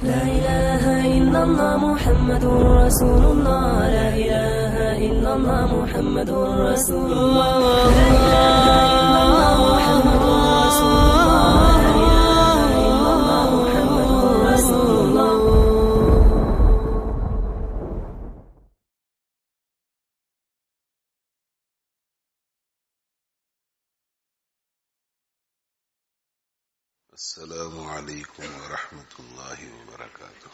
لا إله إلا الله محمد رسول الله لا إله إلا الله محمد رسول الله لا إله إلا الله محمد رسول الله لا إله إلا الله محمد رسول الله. السلام علیکم ورحمۃ اللہ وبرکاتہ.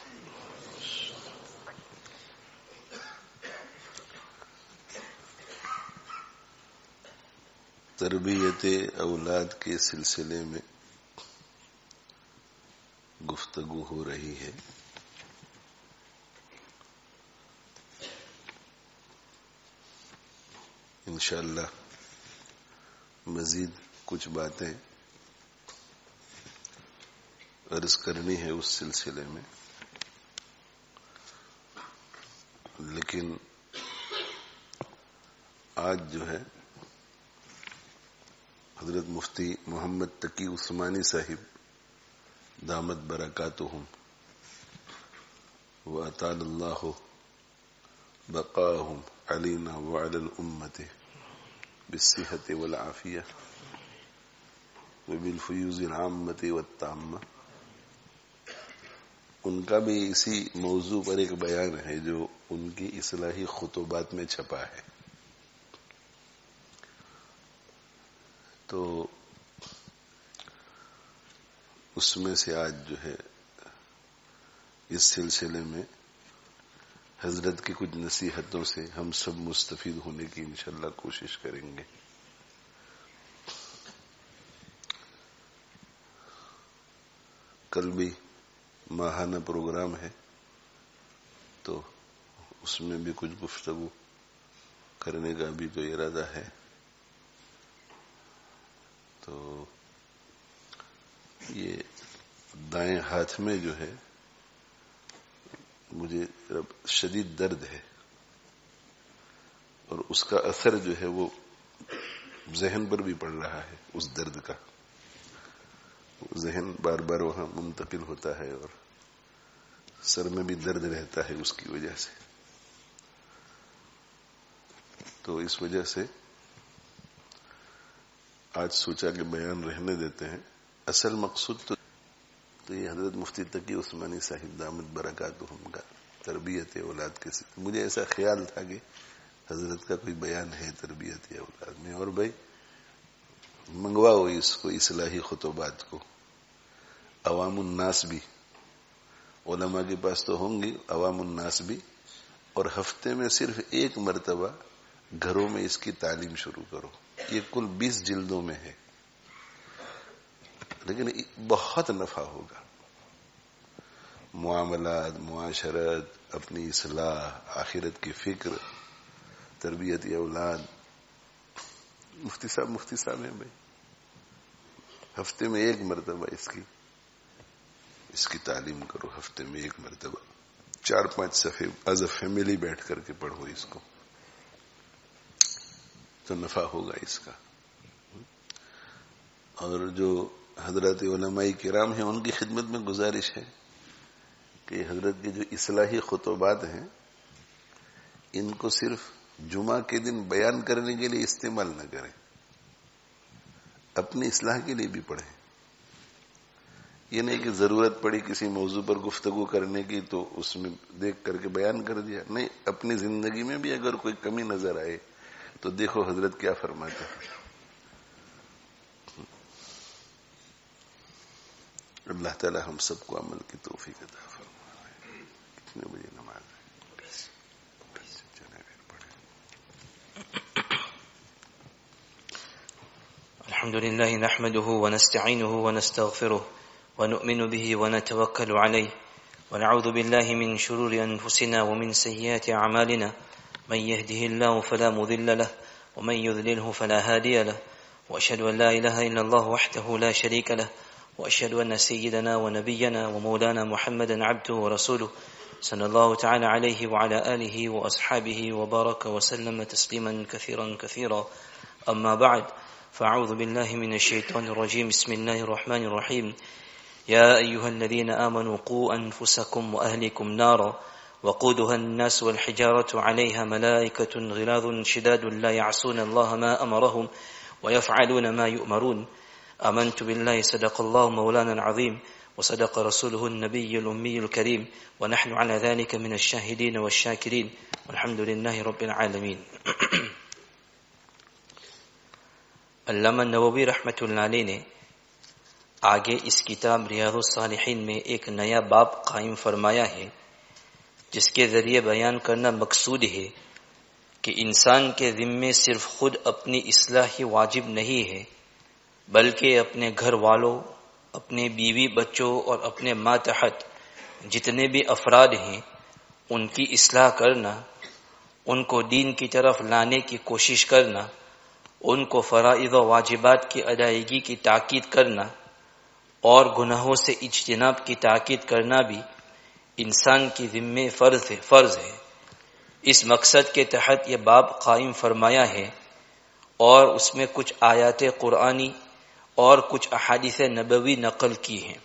تربیت اولاد کے سلسلے میں گفتگو ہو رہی ہے. انشاءاللہ مزید کچھ باتیں عرض کرنی ہے اس سلسلے میں، لیکن آج جو ہے حضرت مفتی محمد تقی عثمانی صاحب دامت برکاتہم وأطال اللہ بقاہم علینا وعلی الامت بالصحة والعافیہ وبالفیوز العامۃ والتامہ، ان کا بھی اسی موضوع پر ایک بیان ہے جو ان کی اصلاحی خطبات میں چھپا ہے. تو اس میں سے آج جو ہے اس سلسلے میں حضرت کی کچھ نصیحتوں سے ہم سب مستفید ہونے کی انشاءاللہ کوشش کریں گے. کل بھی ماہانہ پروگرام ہے تو اس میں بھی کچھ گفتگو کرنے کا بھی تو ارادہ ہے. تو یہ دائیں ہاتھ میں جو ہے مجھے شدید درد ہے اور اس کا اثر جو ہے وہ ذہن پر بھی پڑ رہا ہے. اس درد کا ذہن بار بار وہاں منتقل ہوتا ہے اور سر میں بھی درد رہتا ہے اس کی وجہ سے. تو اس وجہ سے آج سوچا کہ بیان رہنے دیتے ہیں. اصل مقصود تو یہ حضرت مفتی تقی عثمانی صاحب دامت برکاتہم کا تربیت اولاد کے ساتھ مجھے ایسا خیال تھا کہ حضرت کا کوئی بیان ہے تربیت اولاد میں، اور بھائی منگواؤ اس کو، اصلاحی خطبات کو. عوام الناس بھی، علماء کے پاس تو ہوں گی، عوام الناس بھی، اور ہفتے میں صرف ایک مرتبہ گھروں میں اس کی تعلیم شروع کرو. یہ کل 20 جلدوں میں ہے، لیکن بہت نفع ہوگا. معاملات، معاشرت، اپنی اصلاح، آخرت کی فکر، تربیت اولاد. مفتی صاحب ہیں بھائی، ہفتے میں ایک مرتبہ اس کی تعلیم کرو. ہفتے میں ایک مرتبہ 4-5 صفحے ایز اے فیملی بیٹھ کر کے پڑھو اس کو، تو نفع ہوگا اس کا. اور جو حضرات علماء کرام ہیں ان کی خدمت میں گزارش ہے کہ حضرت کے جو اصلاحی خطبات ہیں ان کو صرف جمعہ کے دن بیان کرنے کے لیے استعمال نہ کریں، اپنی اصلاح کے لیے بھی پڑھیں. یہ نہیں کہ ضرورت پڑی کسی موضوع پر گفتگو کرنے کی تو اس میں دیکھ کر کے بیان کر دیا. نہیں، اپنی زندگی میں بھی اگر کوئی کمی نظر آئے تو دیکھو حضرت کیا فرماتے ہیں. اللہ تعالی ہم سب کو عمل کی توفیق عطا فرمائے. کتنے بجے نماز ہے؟ الحمد لله نحمده ونستعينه ونستغفره ونؤمن به ونتوكل عليه ونعوذ بالله من شرور أنفسنا ومن سيئات أعمالنا من يهده الله فلا مضل له ومن يضلله فلا هادي له وأشهد أن لا إله إلا الله وحده لا شريك له وأشهد أن سيدنا ونبينا ومولانا محمدا عبده ورسوله صلى الله تعالى عليه وعلى آله وأصحابه وبارك وسلم تسليما كثيرا كثيرا. أما بعد، فأعوذ بالله من الشيطان الرجيم. بسم الله الرحمن الرحيم. يا أيها الذين آمنوا قوا أنفسكم وأهلكم نارا وقودها الناس والحجارة عليها ملائكة غلاظ شداد لا يعصون الله ما أمرهم ويفعلون ما يؤمرون آمنت بالله صدق الله مولانا العظيم وصدق رسوله النبي الأمي الكريم ونحن على ذلك من الشاهدين والشاكرين والحمد لله رب العالمين. علامہ نووی رحمۃ اللہ علیہ نے آگے اس کتاب ریاض الصالحین میں ایک نیا باب قائم فرمایا ہے، جس کے ذریعے بیان کرنا مقصود ہے کہ انسان کے ذمے صرف خود اپنی اصلاح ہی واجب نہیں ہے، بلکہ اپنے گھر والوں، اپنے بیوی بچوں اور اپنے ماتحت جتنے بھی افراد ہیں ان کی اصلاح کرنا، ان کو دین کی طرف لانے کی کوشش کرنا، ان کو فرائض و واجبات کی ادائیگی کی تاکید کرنا اور گناہوں سے اجتناب کی تاکید کرنا بھی انسان کی ذمہ فرض ہے۔ اس مقصد کے تحت یہ باب قائم فرمایا ہے اور اس میں کچھ آیات قرآنی اور کچھ احادیث نبوی نقل کی ہیں۔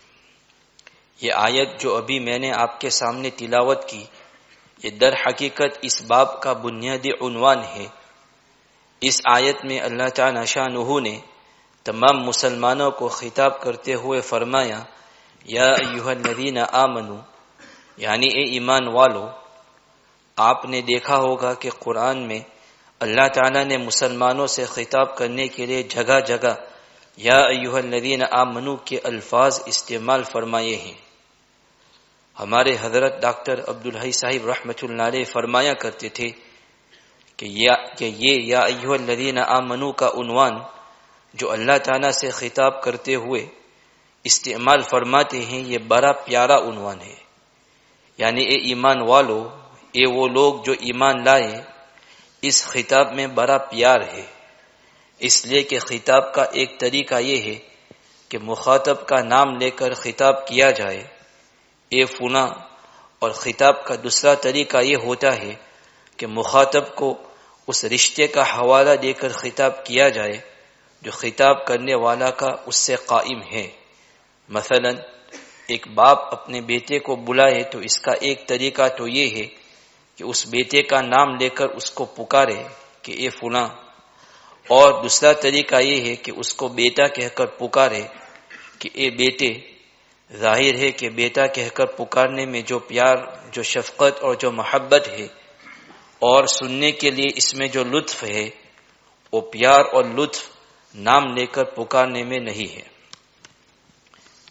یہ آیت جو ابھی میں نے آپ کے سامنے تلاوت کی، یہ در حقیقت اس باب کا بنیادی عنوان ہے۔ اس آیت میں اللہ تعالی شانہ نے تمام مسلمانوں کو خطاب کرتے ہوئے فرمایا، یا ایھا الذین آمنو، یعنی اے ایمان والو۔ آپ نے دیکھا ہوگا کہ قرآن میں اللہ تعالیٰ نے مسلمانوں سے خطاب کرنے کے لیے جگہ جگہ یا ایھا الذین آمنو کے الفاظ استعمال فرمائے ہیں۔ ہمارے حضرت ڈاکٹر عبدالحی صاحب رحمۃ اللہ علیہ فرمایا کرتے تھے کہ یہ یا ایھا الذین آمنو کا عنوان جو اللہ تعالیٰ سے خطاب کرتے ہوئے استعمال فرماتے ہیں، یہ بڑا پیارا عنوان ہے۔ یعنی اے ایمان والو، اے وہ لوگ جو ایمان لائے، اس خطاب میں بڑا پیار ہے، اس لیے کہ خطاب کا ایک طریقہ یہ ہے کہ مخاطب کا نام لے کر خطاب کیا جائے، اے فلاں، اور خطاب کا دوسرا طریقہ یہ ہوتا ہے کہ مخاطب کو اس رشتے کا حوالہ دے کر خطاب کیا جائے جو خطاب کرنے والا کا اس سے قائم ہے۔ مثلا ایک باپ اپنے بیٹے کو بلائے تو اس کا ایک طریقہ تو یہ ہے کہ اس بیٹے کا نام لے کر اس کو پکارے کہ اے فلاں، اور دوسرا طریقہ یہ ہے کہ اس کو بیٹا کہہ کر پکارے کہ اے بیٹے۔ ظاہر ہے کہ بیٹا کہہ کر پکارنے میں جو پیار، جو شفقت اور جو محبت ہے، اور سننے کے لیے اس میں جو لطف ہے، وہ پیار اور لطف نام لے کر پکارنے میں نہیں ہے۔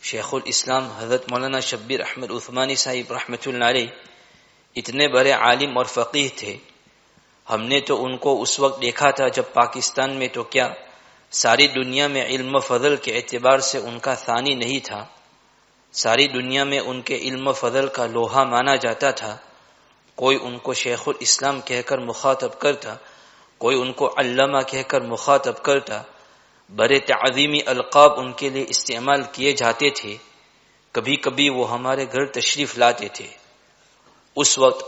شیخ الاسلام حضرت مولانا شبیر احمد عثمانی صاحب رحمۃ اللہ علیہ اتنے بڑے عالم اور فقیہ تھے۔ ہم نے تو ان کو اس وقت دیکھا تھا جب پاکستان میں تو کیا ساری دنیا میں علم و فضل کے اعتبار سے ان کا ثانی نہیں تھا۔ ساری دنیا میں ان کے علم و فضل کا لوہا مانا جاتا تھا۔ کوئی ان کو شیخ الاسلام کہہ کر مخاطب کرتا، کوئی ان کو علامہ کہہ کر مخاطب کرتا، بڑے تعظیمی القاب ان کے لیے استعمال کیے جاتے تھے۔ کبھی کبھی وہ ہمارے گھر تشریف لاتے تھے۔ اس وقت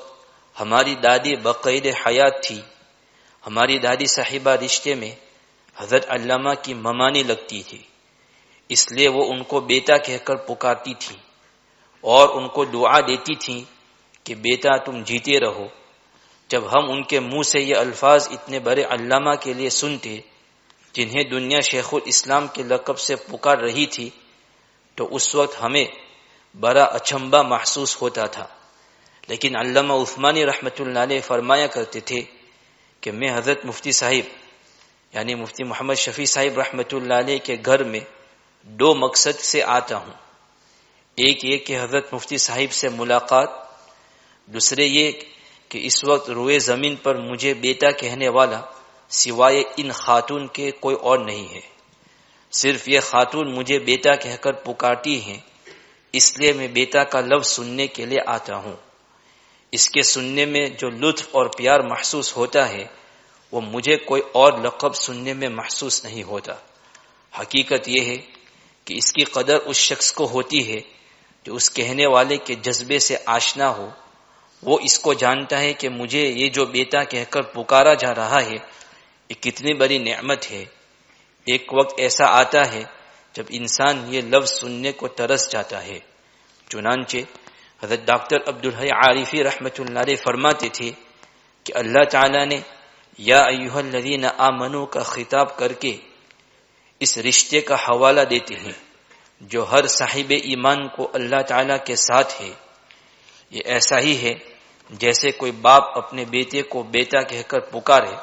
ہماری دادی بقید حیات تھی۔ ہماری دادی صاحبہ رشتے میں حضرت علامہ کی ممانی لگتی تھی، اس لیے وہ ان کو بیٹا کہہ کر پکارتی تھی اور ان کو دعا دیتی تھی کہ بیٹا تم جیتے رہو۔ جب ہم ان کے منہ سے یہ الفاظ اتنے بڑے علامہ کے لیے سنتے جنہیں دنیا شیخ الاسلام کے لقب سے پکار رہی تھی، تو اس وقت ہمیں بڑا اچنبھا محسوس ہوتا تھا۔ لیکن علامہ عثمانی رحمۃ اللہ علیہ فرمایا کرتے تھے کہ میں حضرت مفتی صاحب یعنی مفتی محمد شفیع صاحب رحمۃ اللہ علیہ کے گھر میں دو مقصد سے آتا ہوں۔ ایک یہ کہ حضرت مفتی صاحب سے ملاقات، دوسرے یہ کہ اس وقت روئے زمین پر مجھے بیٹا کہنے والا سوائے ان خاتون کے کوئی اور نہیں ہے۔ صرف یہ خاتون مجھے بیٹا کہہ کر پکارتی ہیں، اس لیے میں بیٹا کا لفظ سننے کے لیے آتا ہوں۔ اس کے سننے میں جو لطف اور پیار محسوس ہوتا ہے وہ مجھے کوئی اور لقب سننے میں محسوس نہیں ہوتا۔ حقیقت یہ ہے کہ اس کی قدر اس شخص کو ہوتی ہے جو اس کہنے والے کے جذبے سے آشنا ہو۔ وہ اس کو جانتا ہے کہ مجھے یہ جو بیٹا کہہ کر پکارا جا رہا ہے یہ کتنی بڑی نعمت ہے۔ ایک وقت ایسا آتا ہے جب انسان یہ لفظ سننے کو ترس جاتا ہے۔ چنانچہ حضرت ڈاکٹر عبدالحی عارفی رحمۃ اللہ علیہ فرماتے تھے کہ اللہ تعالیٰ نے یا ایھا الذین آمنوا کا خطاب کر کے اس رشتے کا حوالہ دیتے ہیں جو ہر صاحب ایمان کو اللہ تعالیٰ کے ساتھ ہے۔ یہ ایسا ہی ہے جیسے کوئی باپ اپنے بیٹے کو بیٹا کہہ کر پکارے،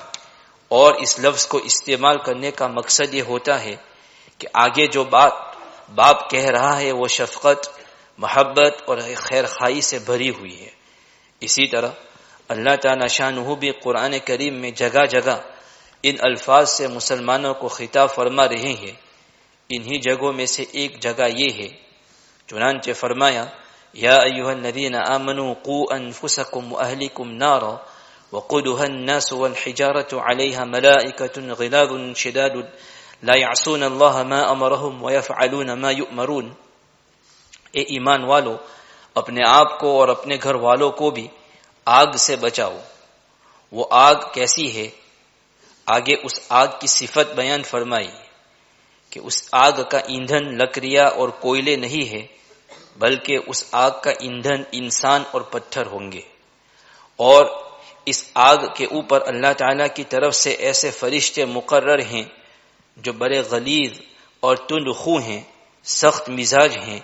اور اس لفظ کو استعمال کرنے کا مقصد یہ ہوتا ہے کہ آگے جو بات باپ کہہ رہا ہے وہ شفقت، محبت اور خیر خواہی سے بھری ہوئی ہے۔ اسی طرح اللہ تعالیٰ شانہ بھی قرآن کریم میں جگہ جگہ ان الفاظ سے مسلمانوں کو خطاب فرما رہے ہیں۔ انہی جگہوں میں سے ایک جگہ یہ ہے، چنانچہ فرمایا یا ایھا الذین آمنوا قوا انفسکم واہلکم نارا وقودها الناس والحجارة علیہا ملائکۃ غلاظ شداد لا یعصون اللہ ما امرهم ویفعلون ما یؤمرون۔ اے ایمان والو، اپنے آپ کو اور اپنے گھر والوں کو بھی آگ سے بچاؤ۔ وہ آگ کیسی ہے؟ آگے اس آگ کی صفت بیان فرمائی کہ اس آگ کا ایندھن لکڑیاں اور کوئلے نہیں ہے، بلکہ اس آگ کا ایندھن انسان اور پتھر ہوں گے۔ اور اس آگ کے اوپر اللہ تعالیٰ کی طرف سے ایسے فرشتے مقرر ہیں جو بڑے غلیظ اور تند خو ہیں، سخت مزاج ہیں،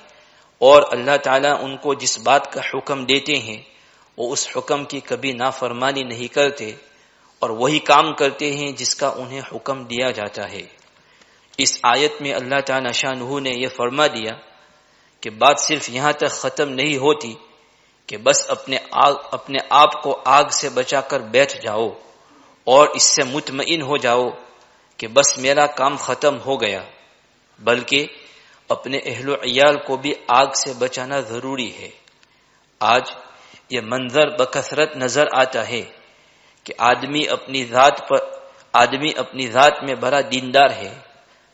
اور اللہ تعالیٰ ان کو جس بات کا حکم دیتے ہیں وہ اس حکم کی کبھی نافرمانی نہیں کرتے، اور وہی کام کرتے ہیں جس کا انہیں حکم دیا جاتا ہے۔ اس آیت میں اللہ تعالیٰ شانہ نے یہ فرما دیا کہ بات صرف یہاں تک ختم نہیں ہوتی کہ بس اپنے آپ کو آگ سے بچا کر بیٹھ جاؤ اور اس سے مطمئن ہو جاؤ کہ بس میرا کام ختم ہو گیا، بلکہ اپنے اہل و عیال کو بھی آگ سے بچانا ضروری ہے۔ آج یہ منظر بکثرت نظر آتا ہے کہ آدمی اپنی ذات میں بڑا دیندار ہے،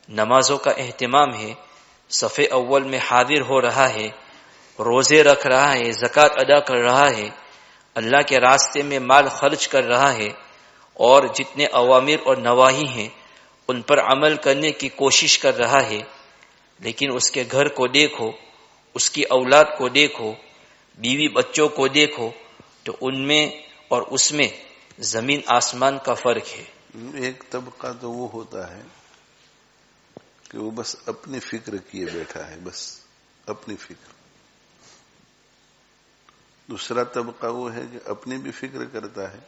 نمازوں کا اہتمام ہے، صف اول میں حاضر ہو رہا ہے، روزے رکھ رہا ہے، زکوٰۃ ادا کر رہا ہے، اللہ کے راستے میں مال خرچ کر رہا ہے، اور جتنے اوامر اور نواہی ہیں ان پر عمل کرنے کی کوشش کر رہا ہے، لیکن اس کے گھر کو دیکھو، اس کی اولاد کو دیکھو، بیوی بچوں کو دیکھو، تو ان میں اور اس میں زمین آسمان کا فرق ہے۔ ایک طبقہ تو وہ ہوتا ہے کہ وہ بس اپنی فکر کیے بیٹھا ہے، بس اپنی فکر۔ دوسرا طبقہ وہ ہے کہ اپنی بھی فکر کرتا ہے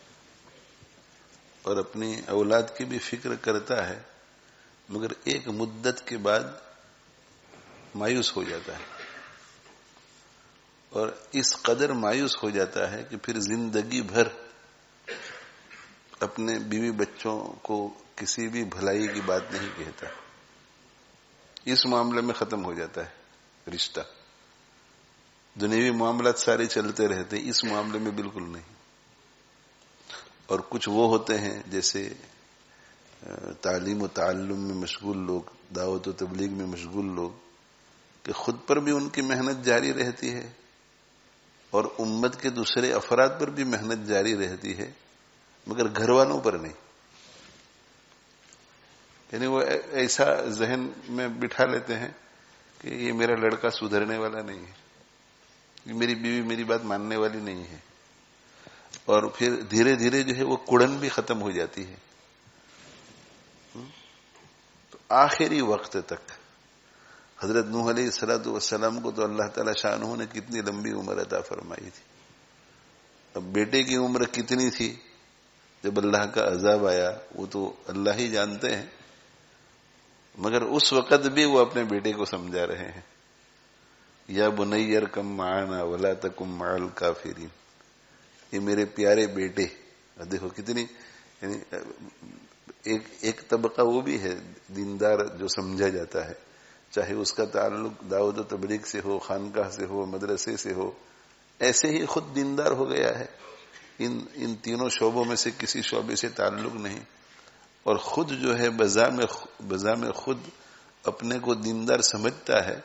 اور اپنی اولاد کی بھی فکر کرتا ہے، مگر ایک مدت کے بعد مایوس ہو جاتا ہے، اور اس قدر مایوس ہو جاتا ہے کہ پھر زندگی بھر اپنے بیوی بچوں کو کسی بھی بھلائی کی بات نہیں کہتا۔ اس معاملے میں ختم ہو جاتا ہے رشتہ۔ دنیوی معاملات سارے چلتے رہتے، اس معاملے میں بالکل نہیں۔ اور کچھ وہ ہوتے ہیں جیسے تعلیم و تعلم میں مشغول لوگ، دعوت و تبلیغ میں مشغول لوگ، کہ خود پر بھی ان کی محنت جاری رہتی ہے اور امت کے دوسرے افراد پر بھی محنت جاری رہتی ہے، مگر گھر والوں پر نہیں۔ یعنی وہ ایسا ذہن میں بٹھا لیتے ہیں کہ یہ میرا لڑکا سدھرنے والا نہیں ہے، یہ میری بیوی میری بات ماننے والی نہیں ہے، اور پھر دھیرے دھیرے جو ہے وہ کڑن بھی ختم ہو جاتی ہے۔ تو آخری وقت تک حضرت نوح علیہ السلام کو تو اللہ تعالی شانہ نے کتنی لمبی عمر عطا فرمائی تھی۔ اب بیٹے کی عمر کتنی تھی جب اللہ کا عذاب آیا وہ تو اللہ ہی جانتے ہیں، مگر اس وقت بھی وہ اپنے بیٹے کو سمجھا رہے ہیں، یا بنی ارکم معنا ولا تکن مع الکافرین۔ یہ میرے پیارے بیٹے، دیکھو کتنی، یعنی ایک طبقہ وہ بھی ہے دیندار جو سمجھا جاتا ہے، چاہے اس کا تعلق دعوت و تبلیغ سے ہو، خانقاہ سے ہو، مدرسے سے ہو، ایسے ہی خود دیندار ہو گیا ہے، ان تینوں شعبوں میں سے کسی شعبے سے تعلق نہیں، اور خود جو ہے بذا میں خود اپنے کو دیندار سمجھتا ہے،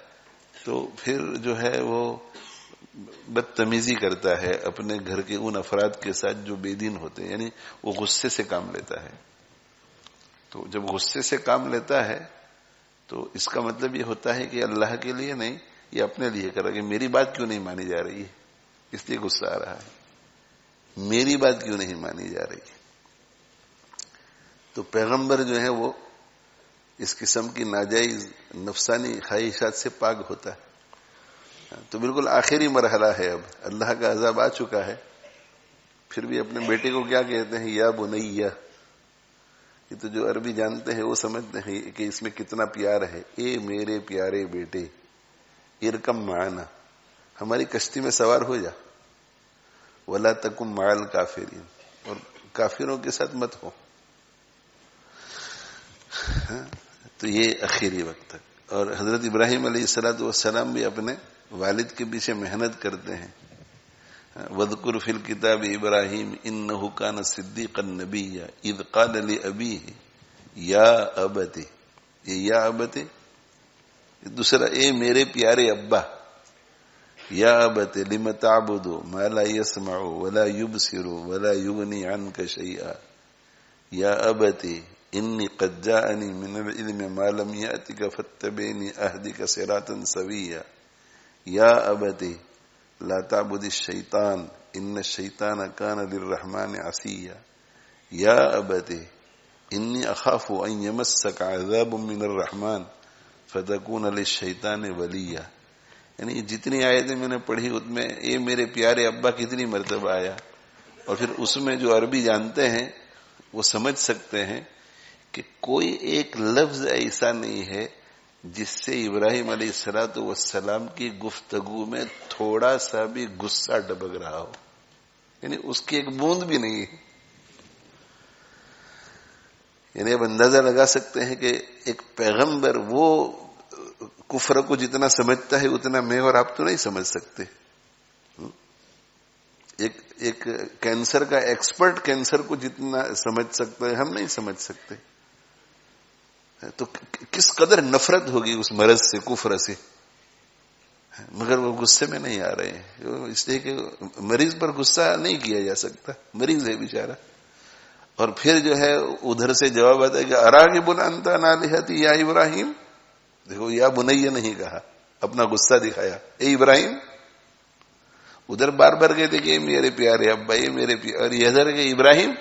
تو پھر جو ہے وہ بدتمیزی کرتا ہے اپنے گھر کے ان افراد کے ساتھ جو بے دین ہوتے ہیں، یعنی وہ غصے سے کام لیتا ہے۔ تو جب غصے سے کام لیتا ہے تو اس کا مطلب یہ ہوتا ہے کہ اللہ کے لیے نہیں، یہ اپنے لیے کر رہا کہ میری بات کیوں نہیں مانی جا رہی ہے، اس لیے غصہ آ رہا ہے، میری بات کیوں نہیں مانی جا رہی ہے۔ تو پیغمبر جو ہے وہ اس قسم کی ناجائز نفسانی خواہشات سے پاک ہوتا ہے۔ تو بالکل آخری مرحلہ ہے، اب اللہ کا عذاب آ چکا ہے، پھر بھی اپنے بیٹے کو کیا کہتے ہیں، یا بنیا۔ یہ تو جو عربی جانتے ہیں وہ سمجھتے ہیں کہ اس میں کتنا پیار ہے، اے میرے پیارے بیٹے، ارکم معنا، ہماری کشتی میں سوار ہو جا، ولا تکن مع الکافرین، اور کافروں کے ساتھ مت ہو۔ تو یہ آخری وقت تک۔ اور حضرت ابراہیم علیہ السلام بھی اپنے والد کے پیچھے محنت کرتے ہیں۔ وَاذْكُرْ فِي الْكِتَابِ إِبْرَاهِيمَ إِنَّهُ كَانَ صِدِّيقًا نَبِيًّا إِذْ قَالَ لِأَبِيهِ يَا أَبَتِ، یہ یا ابت، دوسرا اے میرے پیارے ابا، یا ابت لم تعبد ما لا يسمع ولا يبصر ولا يغني عنك شيئا، یا ابت انی قد جاءنی من العلم ما لم یأتک فاتبعنی اہدک صراطا سویا، یا ابت لا تعبد الشیطان ان الشیطان کان للرحمن عصیا، یا ابت انی اخاف ان یمسک عذاب من الرحمن فتکون للشیطان ولیا۔ یعنی جتنی آیتیں میں نے پڑھی اس میں اے میرے پیارے ابا کتنی مرتبہ آیا، اور پھر اس میں جو عربی جانتے ہیں وہ سمجھ سکتے ہیں کہ کوئی ایک لفظ ایسا نہیں ہے جس سے ابراہیم علیہ السلام کی گفتگو میں تھوڑا سا بھی غصہ ڈبک رہا ہو، یعنی اس کی ایک بوند بھی نہیں ہے۔ یعنی اب اندازہ لگا سکتے ہیں کہ ایک پیغمبر وہ کفر کو جتنا سمجھتا ہے اتنا میں اور آپ تو نہیں سمجھ سکتے۔ ایک کینسر کا ایکسپرٹ کینسر کو جتنا سمجھ سکتا ہے ہم نہیں سمجھ سکتے۔ تو کس قدر نفرت ہوگی اس مرض سے، کفر سے، مگر وہ غصے میں نہیں آ رہے ہیں، اس لیے کہ مریض پر غصہ نہیں کیا جا سکتا، مریض ہے بیچارہ۔ اور پھر جو ہے ادھر سے جواب آتا ہے کہ اراغب انت عن آلہتی یا ابراہیم، دیکھو یا بنیہ نہیں کہا، اپنا غصہ دکھایا، اے ابراہیم۔ ادھر بار بار کہتے کہ میرے پیارے ابا، یہ میرے پیارے، اور یہ ادھر کہ ابراہیم،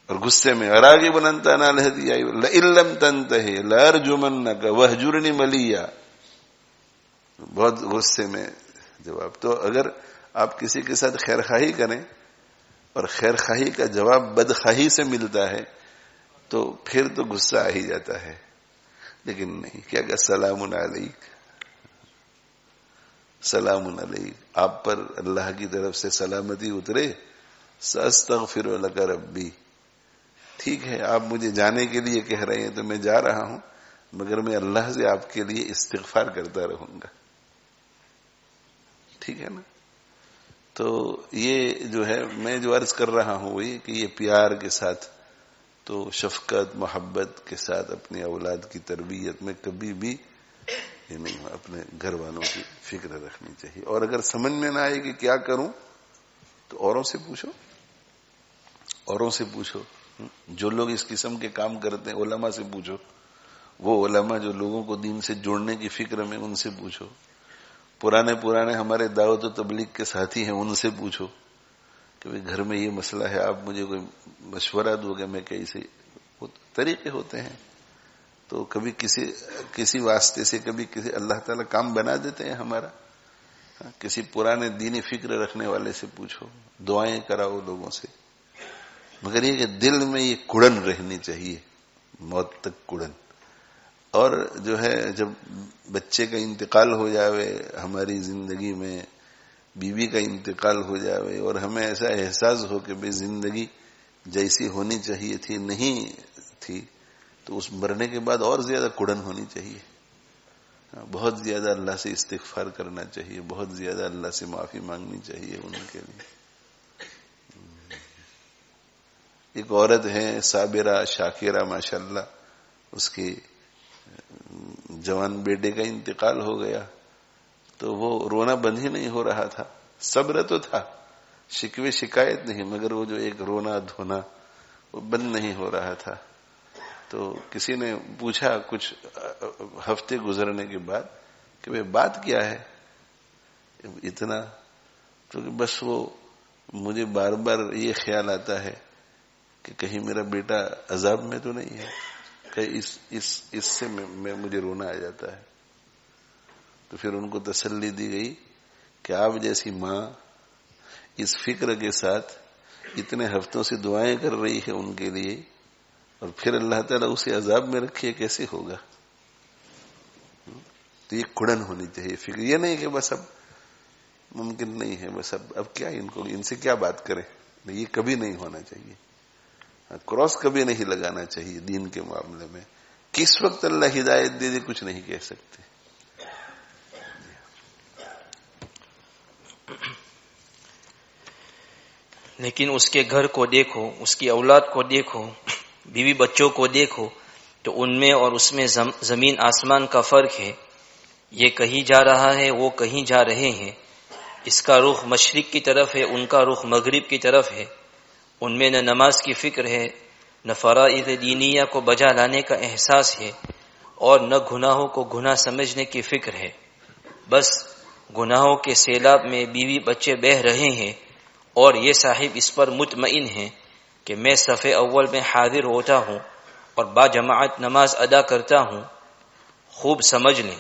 اور غصے میں اراغب انت عن آلہتی یا ابراہیم لئن لم تنتہ لارجمنک وہجرنی ملیا، بہت غصے میں جواب۔ تو اگر آپ کسی کے ساتھ خیر خواہی کریں اور خیر خواہی کا جواب بدخواہی سے ملتا ہے تو پھر تو غصہ آ ہی جاتا ہے، لیکن نہیں، کیا کہ سلام علیک، سلام علیک، آپ پر اللہ کی طرف سے سلامتی اترے، ساستغفر لک ربی، ٹھیک ہے آپ مجھے جانے کے لیے کہہ رہے ہیں تو میں جا رہا ہوں، مگر میں اللہ سے آپ کے لیے استغفار کرتا رہوں گا، ٹھیک ہے نا۔ تو یہ جو ہے میں جو عرض کر رہا ہوں وہی کہ یہ پیار کے ساتھ، تو شفقت محبت کے ساتھ اپنی اولاد کی تربیت میں کبھی بھی یہ نہیں، اپنے گھر والوں کی فکر رکھنی چاہیے۔ اور اگر سمجھ میں نہ آئے کہ کیا کروں تو اوروں سے پوچھو، اوروں سے پوچھو، جو لوگ اس قسم کے کام کرتے ہیں علماء سے پوچھو، وہ علماء جو لوگوں کو دین سے جوڑنے کی فکر میں، ان سے پوچھو، پرانے ہمارے دعوت و تبلیغ کے ساتھی ہیں ان سے پوچھو کہ گھر میں یہ مسئلہ ہے، آپ مجھے کوئی مشورہ دو گے میں کیسے، وہ طریقے ہوتے ہیں۔ تو کبھی کسی واسطے سے، کبھی کسی اللہ تعالیٰ کام بنا دیتے ہیں ہمارا، کسی پرانے دینی فکر رکھنے والے سے پوچھو، دعائیں کراؤ لوگوں سے، مگر یہ کہ دل میں یہ کڑن رہنی چاہیے، موت تک کڑن۔ اور جو ہے جب بچے کا انتقال ہو جاوے ہماری زندگی میں، بیوی کا انتقال ہو جاوے اور ہمیں ایسا احساس ہو کہ بھئی زندگی جیسی ہونی چاہیے تھی نہیں تھی، تو اس مرنے کے بعد اور زیادہ کڑن ہونی چاہیے، بہت زیادہ اللہ سے استغفار کرنا چاہیے، بہت زیادہ اللہ سے معافی مانگنی چاہیے ان کے لیے۔ ایک عورت ہے صابرہ شاکرہ ماشاءاللہ، اس کی جوان بیٹے کا انتقال ہو گیا تو وہ رونا بند ہی نہیں ہو رہا تھا، صبر تو تھا، شکوے شکایت نہیں، مگر وہ جو ایک رونا دھونا وہ بند نہیں ہو رہا تھا۔ تو کسی نے پوچھا کچھ ہفتے گزرنے کے بعد کہ بھئی بات کیا ہے اتنا؟ تو بس وہ مجھے بار بار یہ خیال آتا ہے کہ کہیں میرا بیٹا عذاب میں تو نہیں ہے، کہ اس سے مجھے رونا آ جاتا ہے۔ تو پھر ان کو تسلی دی گئی کہ آپ جیسی ماں اس فکر کے ساتھ اتنے ہفتوں سے دعائیں کر رہی ہے ان کے لیے، اور پھر اللہ تعالیٰ اسے عذاب میں رکھے، کیسے ہوگا؟ تو یہ کڑن ہونی چاہیے فکر، یہ نہیں کہ بس اب ممکن نہیں ہے، بس اب کیا ان سے کیا بات کریں، یہ کبھی نہیں ہونا چاہیے۔ کراس کبھی نہیں لگانا چاہیے دین کے معاملے میں، کس وقت اللہ ہدایت دے دے کچھ نہیں کہہ سکتے۔ لیکن اس کے گھر کو دیکھو، اس کی اولاد کو دیکھو، بیوی بچوں کو دیکھو، تو ان میں اور اس میں زمین آسمان کا فرق ہے۔ یہ کہیں جا رہا ہے، وہ کہیں جا رہے ہیں۔ اس کا رخ مشرق کی طرف ہے، ان کا رخ مغرب کی طرف ہے۔ ان میں نہ نماز کی فکر ہے، نہ فرائض دینیہ کو بجا لانے کا احساس ہے، اور نہ گناہوں کو گناہ سمجھنے کی فکر ہے۔ بس گناہوں کے سیلاب میں بیوی بچے بہہ رہے ہیں، اور یہ صاحب اس پر مطمئن ہیں کہ میں صف اول میں حاضر ہوتا ہوں اور با جماعت نماز ادا کرتا ہوں۔ خوب سمجھ لیں،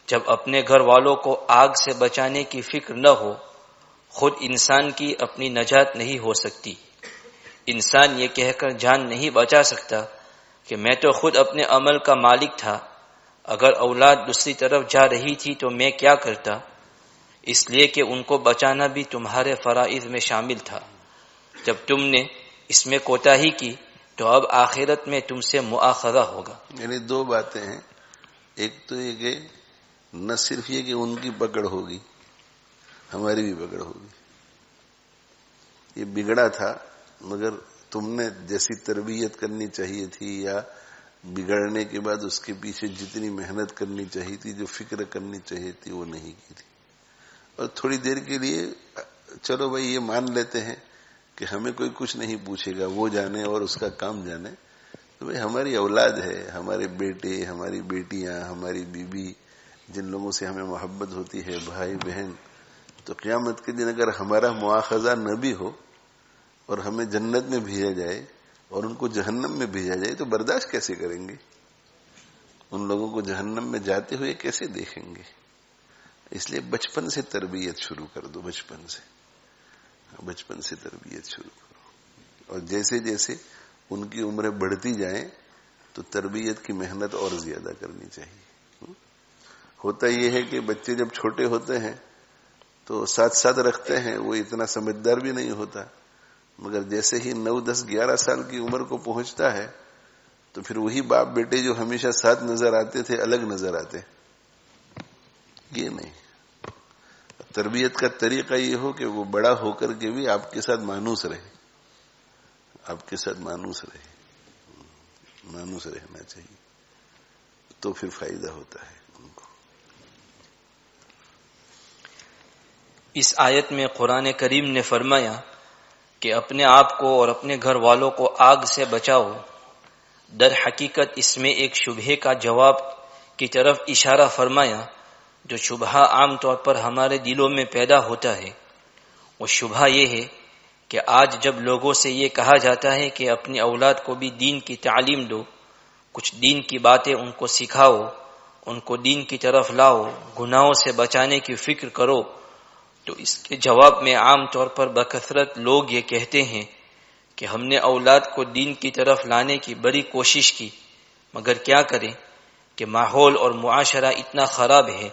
جب اپنے گھر والوں کو آگ سے بچانے کی فکر نہ ہو، خود انسان کی اپنی نجات نہیں ہو سکتی۔ انسان یہ کہہ کر جان نہیں بچا سکتا کہ میں تو خود اپنے عمل کا مالک تھا، اگر اولاد دوسری طرف جا رہی تھی تو میں کیا کرتا؟ اس لیے کہ ان کو بچانا بھی تمہارے فرائض میں شامل تھا۔ جب تم نے اس میں کوتاہی کی تو اب آخرت میں تم سے مؤاخذہ ہوگا۔ یعنی دو باتیں ہیں، ایک تو یہ کہ نہ صرف یہ کہ ان کی پکڑ ہوگی، ہماری بھی پکڑ ہوگی۔ یہ بگڑا تھا، مگر تم نے جیسی تربیت کرنی چاہیے تھی یا بگڑنے کے بعد اس کے پیچھے جتنی محنت کرنی چاہیے تھی، جو فکر کرنی چاہیے تھی، وہ نہیں کی تھی۔ اور تھوڑی دیر کے لیے چلو بھائی یہ مان لیتے ہیں کہ ہمیں کوئی کچھ نہیں پوچھے گا، وہ جانے اور اس کا کام جانے۔ تو بھائی ہماری اولاد ہے، ہمارے بیٹے، ہماری بیٹیاں، ہماری بیوی، جن لوگوں سے ہمیں محبت ہوتی ہے، بھائی بہن، تو قیامت کے دن اگر ہمارا مواخذہ نہ بھی ہو اور ہمیں جنت میں بھیجا جائے اور ان کو جہنم میں بھیجا جائے تو برداشت کیسے کریں گے؟ ان لوگوں کو جہنم میں جاتے ہوئے کیسے دیکھیں گے؟ اس لیے بچپن سے تربیت شروع کر دو، بچپن سے تربیت شروع کرو، اور جیسے جیسے ان کی عمریں بڑھتی جائیں تو تربیت کی محنت اور زیادہ کرنی چاہیے۔ ہوتا یہ ہے کہ بچے جب چھوٹے ہوتے ہیں تو ساتھ ساتھ رکھتے ہیں، وہ اتنا سمجھدار بھی نہیں ہوتا، مگر جیسے ہی 9، 10، 11 سال کی عمر کو پہنچتا ہے تو پھر وہی باپ بیٹے جو ہمیشہ ساتھ نظر آتے تھے الگ نظر آتے۔ یہ نہیں، تربیت کا طریقہ یہ ہو کہ وہ بڑا ہو کر کے بھی آپ کے ساتھ مانوس رہے، مانوس رہنا چاہیے، تو پھر فائدہ ہوتا ہے ان کو۔ اس آیت میں قرآن کریم نے فرمایا کہ اپنے آپ کو اور اپنے گھر والوں کو آگ سے بچاؤ۔ در حقیقت اس میں ایک شبہے کا جواب کی طرف اشارہ فرمایا، جو شبہہ عام طور پر ہمارے دلوں میں پیدا ہوتا ہے۔ وہ شبہہ یہ ہے کہ آج جب لوگوں سے یہ کہا جاتا ہے کہ اپنی اولاد کو بھی دین کی تعلیم دو، کچھ دین کی باتیں ان کو سکھاؤ، ان کو دین کی طرف لاؤ، گناہوں سے بچانے کی فکر کرو، تو اس کے جواب میں عام طور پر بکثرت لوگ یہ کہتے ہیں کہ ہم نے اولاد کو دین کی طرف لانے کی بڑی کوشش کی، مگر کیا کریں کہ ماحول اور معاشرہ اتنا خراب ہے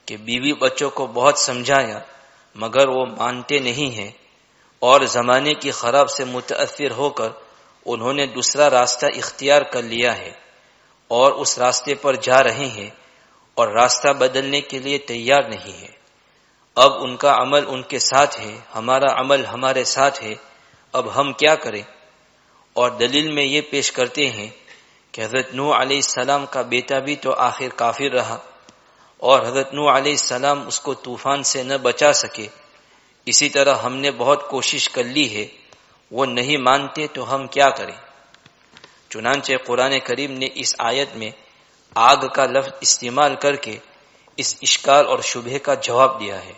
کہ بیوی بچوں کو بہت سمجھایا مگر وہ مانتے نہیں ہیں، اور زمانے کی خراب سے متاثر ہو کر انہوں نے دوسرا راستہ اختیار کر لیا ہے اور اس راستے پر جا رہے ہیں اور راستہ بدلنے کے لیے تیار نہیں ہے۔ اب ان کا عمل ان کے ساتھ ہے، ہمارا عمل ہمارے ساتھ ہے، اب ہم کیا کریں؟ اور دلیل میں یہ پیش کرتے ہیں کہ حضرت نوح علیہ السلام کا بیٹا بھی تو آخر کافر رہا، اور حضرت نوح علیہ السلام اس کو طوفان سے نہ بچا سکے۔ اسی طرح ہم نے بہت کوشش کر لی ہے، وہ نہیں مانتے تو ہم کیا کریں؟ چنانچہ قرآن کریم نے اس آیت میں آگ کا لفظ استعمال کر کے اس اشکال اور شبہے کا جواب دیا ہے،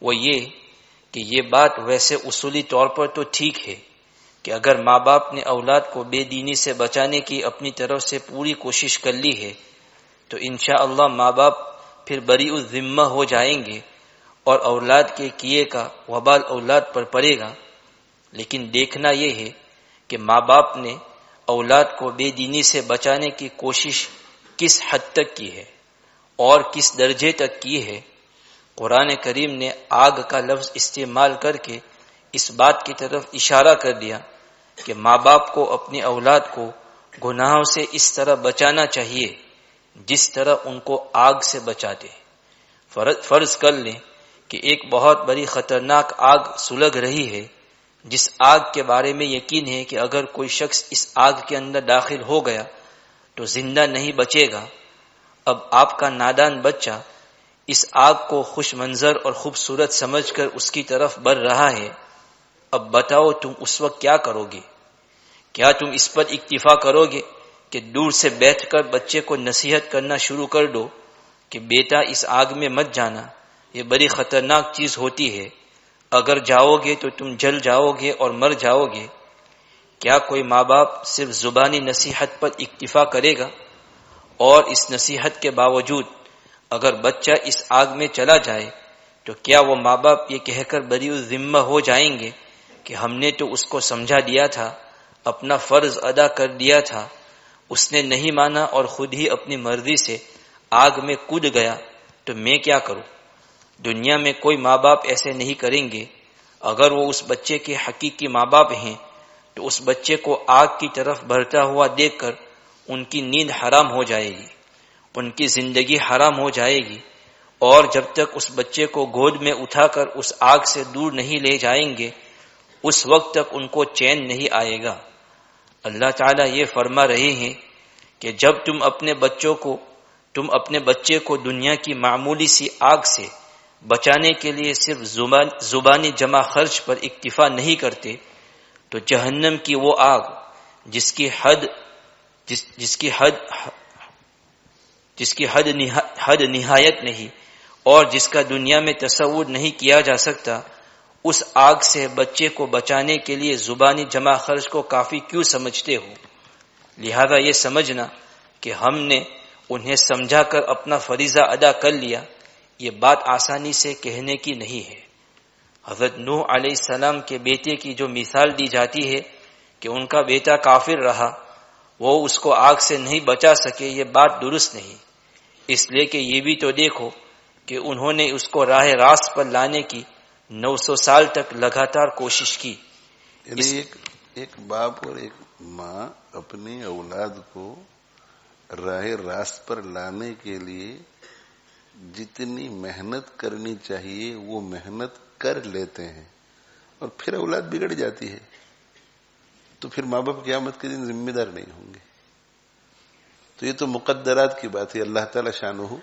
وہ یہ کہ یہ بات ویسے اصولی طور پر تو ٹھیک ہے کہ اگر ماں باپ نے اولاد کو بے دینی سے بچانے کی اپنی طرف سے پوری کوشش کر لی ہے تو انشاءاللہ ماں باپ پھر بری الذمہ ہو جائیں گے اور اولاد کے کیے کا وبال اولاد پر پڑے گا، لیکن دیکھنا یہ ہے کہ ماں باپ نے اولاد کو بے دینی سے بچانے کی کوشش کس حد تک کی ہے اور کس درجے تک کی ہے۔ قرآن کریم نے آگ کا لفظ استعمال کر کے اس بات کی طرف اشارہ کر دیا کہ ماں باپ کو اپنی اولاد کو گناہوں سے اس طرح بچانا چاہیے جس طرح ان کو آگ سے بچاتے۔ فرض کر لیں کہ ایک بہت بڑی خطرناک آگ سلگ رہی ہے، جس آگ کے بارے میں یقین ہے کہ اگر کوئی شخص اس آگ کے اندر داخل ہو گیا تو زندہ نہیں بچے گا۔ اب آپ کا نادان بچہ اس آگ کو خوش منظر اور خوبصورت سمجھ کر اس کی طرف بڑھ رہا ہے۔ اب بتاؤ تم اس وقت کیا کرو گے؟ کیا تم اس پر اکتفا کرو گے کہ دور سے بیٹھ کر بچے کو نصیحت کرنا شروع کر دو کہ بیٹا اس آگ میں مت جانا، یہ بڑی خطرناک چیز ہوتی ہے، اگر جاؤ گے تو تم جل جاؤ گے اور مر جاؤ گے؟ کیا کوئی ماں باپ صرف زبانی نصیحت پر اکتفا کرے گا؟ اور اس نصیحت کے باوجود اگر بچہ اس آگ میں چلا جائے تو کیا وہ ماں باپ یہ کہہ کر بری الذمہ ہو جائیں گے کہ ہم نے تو اس کو سمجھا دیا تھا، اپنا فرض ادا کر دیا تھا، اس نے نہیں مانا اور خود ہی اپنی مرضی سے آگ میں کود گیا تو میں کیا کروں؟ دنیا میں کوئی ماں باپ ایسے نہیں کریں گے۔ اگر وہ اس بچے کے حقیقی ماں باپ ہیں تو اس بچے کو آگ کی طرف بڑھتا ہوا دیکھ کر ان کی نیند حرام ہو جائے گی، ان کی زندگی حرام ہو جائے گی، اور جب تک اس بچے کو گود میں اٹھا کر اس آگ سے دور نہیں لے جائیں گے اس وقت تک ان کو چین نہیں آئے گا۔ اللہ تعالیٰ یہ فرما رہے ہیں کہ جب تم اپنے بچے کو دنیا کی معمولی سی آگ سے بچانے کے لیے صرف زبانی جمع خرچ پر اکتفا نہیں کرتے تو جہنم کی وہ آگ جس کی حد نہایت نہیں اور جس کا دنیا میں تصور نہیں کیا جا سکتا، اس آگ سے بچے کو بچانے کے لیے زبانی جمع خرچ کو کافی کیوں سمجھتے ہو؟ لہذا یہ سمجھنا کہ ہم نے انہیں سمجھا کر اپنا فریضہ ادا کر لیا، یہ بات آسانی سے کہنے کی نہیں ہے۔ حضرت نوح علیہ السلام کے بیٹے کی جو مثال دی جاتی ہے کہ ان کا بیٹا کافر رہا، وہ اس کو آگ سے نہیں بچا سکے، یہ بات درست نہیں، اس لیے کہ یہ بھی تو دیکھو کہ انہوں نے اس کو راہ راست پر لانے کی 900 سال تک لگاتار کوشش کی۔ یعنی ایک باپ اور ایک ماں اپنی اولاد کو راہ راست پر لانے کے لیے جتنی محنت کرنی چاہیے وہ محنت کر لیتے ہیں، اور پھر اولاد بگڑ جاتی ہے تو پھر ماں باپ قیامت کے دن ذمہ دار نہیں ہوں گے۔ تو یہ تو مقدرات کی بات ہے۔ اللہ تعالی شانہ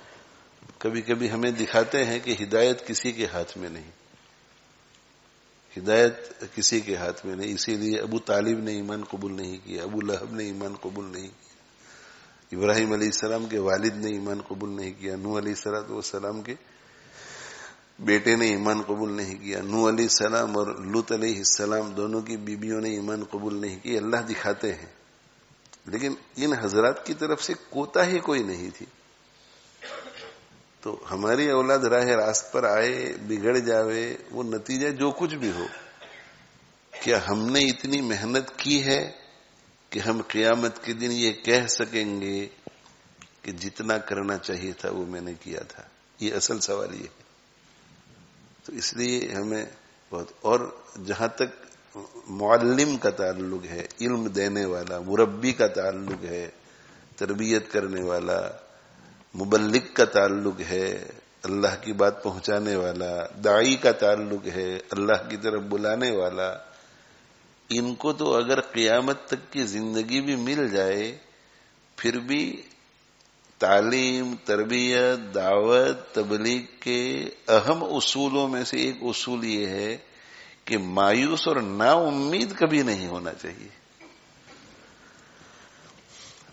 کبھی کبھی ہمیں دکھاتے ہیں کہ ہدایت کسی کے ہاتھ میں نہیں، ہدایت کسی کے ہاتھ میں نہیں، اسی لیے ابو طالب نے ایمان قبول نہیں کیا، ابو لہب نے ایمان قبول نہیں کیا، ابراہیم علیہ السلام کے والد نے ایمان قبول نہیں کیا، نوح علیہ السلام کے بیٹے نے ایمان قبول نہیں کیا، نوح علیہ السلام اور لوط علیہ السلام دونوں کی بیویوں نے ایمان قبول نہیں کیا۔ اللہ دکھاتے ہیں، لیکن ان حضرات کی طرف سے کوتاہی کوئی نہیں تھی۔ تو ہماری اولاد راہ راست پر آئے، بگڑ جاوے، وہ نتیجہ جو کچھ بھی ہو، کیا ہم نے اتنی محنت کی ہے کہ ہم قیامت کے دن یہ کہہ سکیں گے کہ جتنا کرنا چاہیے تھا وہ میں نے کیا تھا؟ یہ اصل سوال یہ ہے۔ تو اس لیے ہمیں بہت، اور جہاں تک معلم کا تعلق ہے، علم دینے والا، مربی کا تعلق ہے، تربیت کرنے والا، مبلغ کا تعلق ہے، اللہ کی بات پہنچانے والا، داعی کا تعلق ہے، اللہ کی طرف بلانے والا، ان کو تو اگر قیامت تک کی زندگی بھی مل جائے پھر بھی تعلیم، تربیت، دعوت، تبلیغ کے اہم اصولوں میں سے ایک اصول یہ ہے کہ مایوس اور نا امید کبھی نہیں ہونا چاہیے۔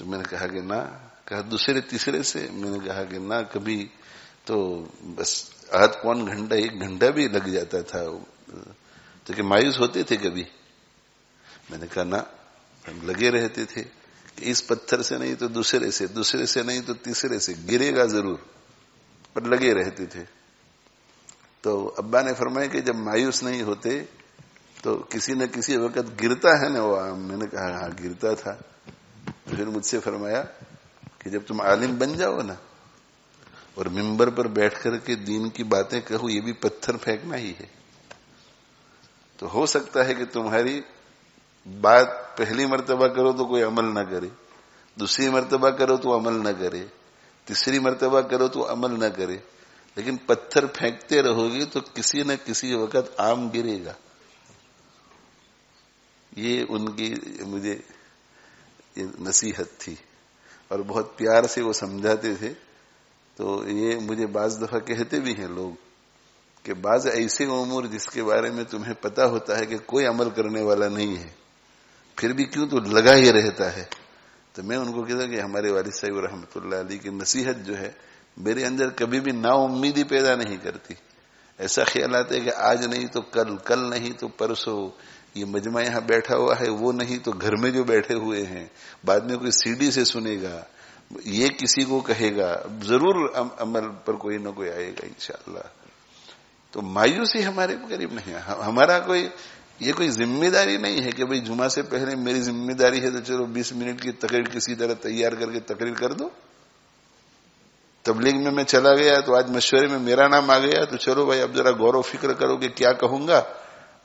تو میں نے کہا کہ نہ. کہا دوسرے تیسرے سے؟ میں نے کہا کہ نہ, کبھی تو بس آدھ پون گھنٹہ 1 گھنٹہ بھی لگ جاتا تھا. تو کہ مایوس ہوتے تھے کبھی؟ میں نے کہا نہ, ہم لگے رہتے تھے کہ اس پتھر سے نہیں تو دوسرے سے, دوسرے سے نہیں تو تیسرے سے, گرے گا ضرور, پر لگے رہتے تھے. تو ابا نے فرمایا کہ جب مایوس نہیں ہوتے تو کسی نہ کسی وقت گرتا ہے نا وہ آم. میں نے کہا ہاں گرتا تھا. پھر مجھ سے فرمایا کہ جب تم عالم بن جاؤ نا اور ممبر پر بیٹھ کر کے دین کی باتیں کہو, یہ بھی پتھر پھینکنا ہی ہے. تو ہو سکتا ہے کہ تمہاری بات پہلی مرتبہ کرو تو کوئی عمل نہ کرے, دوسری مرتبہ کرو تو عمل نہ کرے, تیسری مرتبہ کرو تو عمل نہ کرے, لیکن پتھر پھینکتے رہو گے تو کسی نہ کسی وقت آم گرے گا. یہ ان کی مجھے نصیحت تھی اور بہت پیار سے وہ سمجھاتے تھے. تو یہ مجھے بعض دفعہ کہتے بھی ہیں لوگ کہ بعض ایسے امور جس کے بارے میں تمہیں پتا ہوتا ہے کہ کوئی عمل کرنے والا نہیں ہے, پھر بھی کیوں تو لگا ہی رہتا ہے. تو میں ان کو کہتا کہ ہمارے والد صاحب رحمۃ اللہ علیہ کی نصیحت جو ہے میرے اندر کبھی بھی نا امیدی پیدا نہیں کرتی. ایسا خیال آتا ہے کہ آج نہیں تو کل, کل نہیں تو پرسوں, یہ مجمع یہاں بیٹھا ہوا ہے, وہ نہیں تو گھر میں جو بیٹھے ہوئے ہیں, بعد میں کوئی سی ڈی سے سنے گا, یہ کسی کو کہے گا, ضرور عمل پر کوئی نہ کوئی آئے گا انشاءاللہ. تو مایوسی ہمارے قریب نہیں ہے. ہمارا یہ کوئی ذمہ داری نہیں ہے کہ بھئی جمعہ سے پہلے میری ذمہ داری ہے تو چلو 20 منٹ کی تقریر کسی طرح تیار کر کے تقریر کر دو. تبلیغ میں چلا گیا تو آج مشورے میں میرا نام آ گیا تو چلو بھائی اب ذرا غور و فکر کرو کہ کیا کہوں گا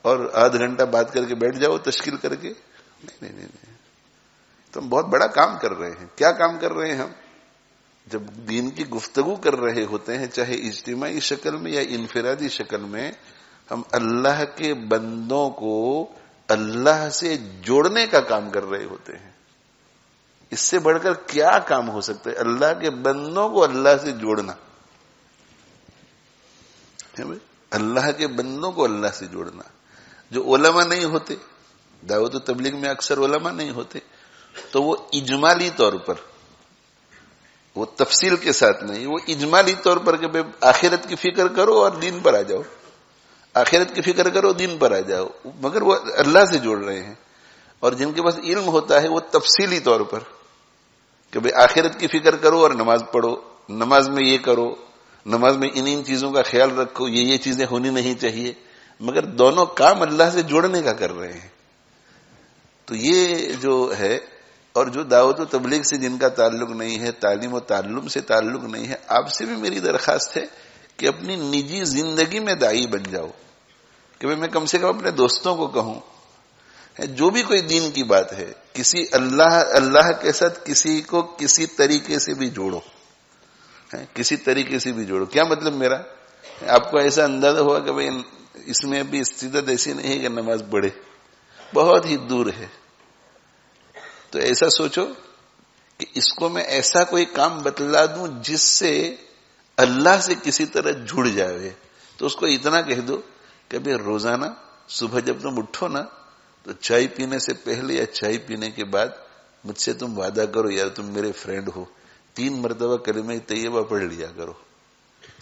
اور آدھ گھنٹہ بات کر کے بیٹھ جاؤ تشکیل کر کے. نہیں, تو ہم بہت بڑا کام کر رہے ہیں. کیا کام کر رہے ہیں ہم؟ جب دین کی گفتگو کر رہے ہوتے ہیں, چاہے اجتماعی شکل میں یا انفرادی شکل میں, ہم اللہ کے بندوں کو اللہ سے جوڑنے کا کام کر رہے ہوتے ہیں. اس سے بڑھ کر کیا کام ہو سکتا ہے؟ اللہ کے بندوں کو اللہ سے جوڑنا. اللہ کے بندوں کو اللہ سے جوڑنا. جو علماء نہیں ہوتے, دعوت و تبلیغ میں اکثر علماء نہیں ہوتے, تو وہ اجمالی طور پر, وہ تفصیل کے ساتھ نہیں, وہ اجمالی طور پر کہ آخرت کی فکر کرو اور دین پر آ جاؤ, آخرت کی فکر کرو دین پر آ جاؤ, مگر وہ اللہ سے جوڑ رہے ہیں. اور جن کے پاس علم ہوتا ہے وہ تفصیلی طور پر کہ بھئی آخرت کی فکر کرو اور نماز پڑھو, نماز میں یہ کرو, نماز میں ان چیزوں کا خیال رکھو, یہ چیزیں ہونی نہیں چاہیے, مگر دونوں کام اللہ سے جوڑنے کا کر رہے ہیں. تو یہ جو ہے, اور جو دعوت و تبلیغ سے جن کا تعلق نہیں ہے, تعلیم و تعلم سے تعلق نہیں ہے, آپ سے بھی میری درخواست ہے کہ اپنی نجی زندگی میں داعی بن جاؤ. کہ میں کم سے کم اپنے دوستوں کو کہوں, جو بھی کوئی دین کی بات ہے, کسی اللہ کے ساتھ کسی کو کسی طریقے سے بھی جوڑو, کسی طریقے سے بھی جوڑو. کیا مطلب میرا؟ آپ کو ایسا اندازہ ہوا کہ بھئی اس میں بھی استعداد ایسی نہیں ہے کہ نماز پڑھے, بہت ہی دور ہے, تو ایسا سوچو کہ اس کو میں ایسا کوئی کام بتلا دوں جس سے اللہ سے کسی طرح جڑ جاوے. تو اس کو اتنا کہہ دو کہ بھئی روزانہ صبح جب تم اٹھو نا تو چائے پینے سے پہلے یا چائے پینے کے بعد مجھ سے تم وعدہ کرو, یار تم میرے فرینڈ ہو, 3 مرتبہ کلمہ طیبہ پڑھ لیا کرو.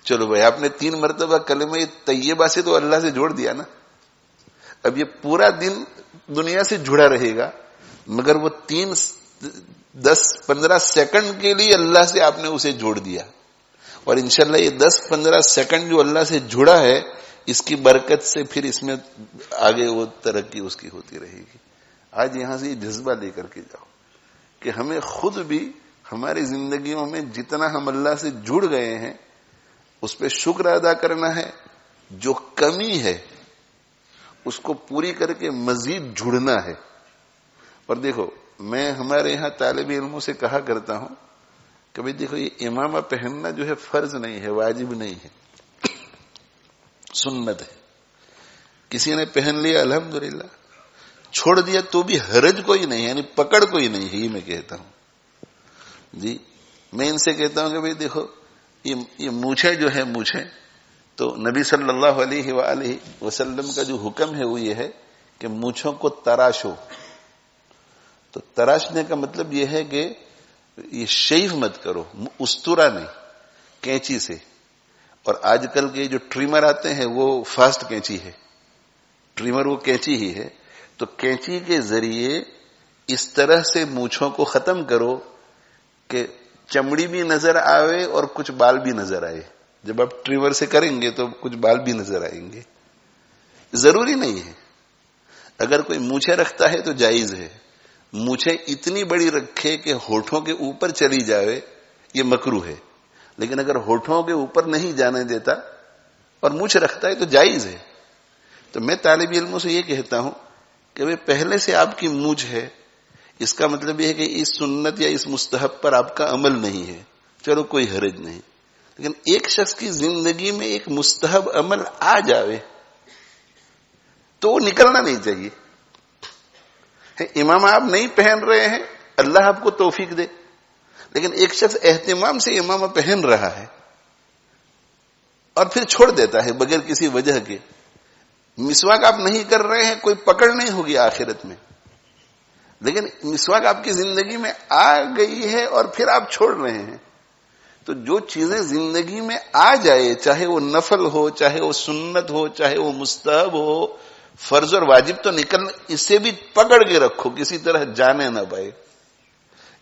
چلو بھائی, آپ نے 3 مرتبہ کلمہ طیبہ سے تو اللہ سے جوڑ دیا نا. اب یہ پورا دن دنیا سے جڑا رہے گا, مگر وہ 10-15 سیکنڈ کے لیے اللہ سے آپ نے اسے جوڑ دیا. اور انشاءاللہ یہ 10-15 سیکنڈ جو اللہ سے جڑا ہے, اس کی برکت سے پھر اس میں آگے وہ ترقی اس کی ہوتی رہے گی. آج یہاں سے یہ جذبہ لے کر کے جاؤ کہ ہمیں خود بھی ہماری زندگیوں میں جتنا ہم اللہ سے جڑ گئے ہیں اس پہ شکر ادا کرنا ہے, جو کمی ہے اس کو پوری کر کے مزید جڑنا ہے. اور دیکھو, میں ہمارے یہاں طالب علموں سے کہا کرتا ہوں کہ بھئی دیکھو, یہ امامہ پہننا جو ہے فرض نہیں ہے, واجب نہیں ہے, سنت ہے. کسی نے پہن لیا الحمدللہ, چھوڑ دیا تو بھی حرج کوئی نہیں, یعنی پکڑ کوئی نہیں ہے. یہ میں کہتا ہوں جی, میں ان سے کہتا ہوں کہ بھئی دیکھو, یہ مونچھیں جو ہے مونچھیں, تو نبی صلی اللہ علیہ وآلہ وسلم کا جو حکم ہے وہ یہ ہے کہ مونچھوں کو تراشو. تو تراشنے کا مطلب یہ ہے کہ یہ شیف مت کرو، استورا نہیں، کینچی سے. اور آج کل کے جو ٹریمر آتے ہیں وہ فاسٹ کینچی ہے، ٹریمر وہ کینچی ہی ہے. تو کینچی کے ذریعے اس طرح سے مونچھوں کو ختم کرو کہ چمڑی بھی نظر آئے اور کچھ بال بھی نظر آئے. جب آپ ٹریمر سے کریں گے تو کچھ بال بھی نظر آئیں گے. ضروری نہیں ہے. اگر کوئی مونچھیں رکھتا ہے تو جائز ہے. مونچھیں اتنی بڑی رکھے کہ ہونٹوں کے اوپر چلی جائے، یہ مکروہ ہے. لیکن اگر ہونٹوں کے اوپر نہیں جانے دیتا اور مونچھ رکھتا ہے تو جائز ہے. تو میں طالب علموں سے یہ کہتا ہوں کہ بھئی پہلے سے آپ کی مونچھ ہے، اس کا مطلب یہ ہے کہ اس سنت یا اس مستحب پر آپ کا عمل نہیں ہے، چلو کوئی حرج نہیں. لیکن ایک شخص کی زندگی میں ایک مستحب عمل آ جاوے تو وہ نکلنا نہیں چاہیے. امام آپ نہیں پہن رہے ہیں، اللہ آپ کو توفیق دے. لیکن ایک شخص اہتمام سے امامہ پہن رہا ہے اور پھر چھوڑ دیتا ہے بغیر کسی وجہ کے. مسواک آپ نہیں کر رہے ہیں، کوئی پکڑ نہیں ہوگی آخرت میں. لیکن مسواک آپ کی زندگی میں آ گئی ہے اور پھر آپ چھوڑ رہے ہیں. تو جو چیزیں زندگی میں آ جائے، چاہے وہ نفل ہو، چاہے وہ سنت ہو، چاہے وہ مستحب ہو، فرض اور واجب تو نکل، اسے بھی پکڑ کے رکھو، کسی طرح جانے نہ پائے.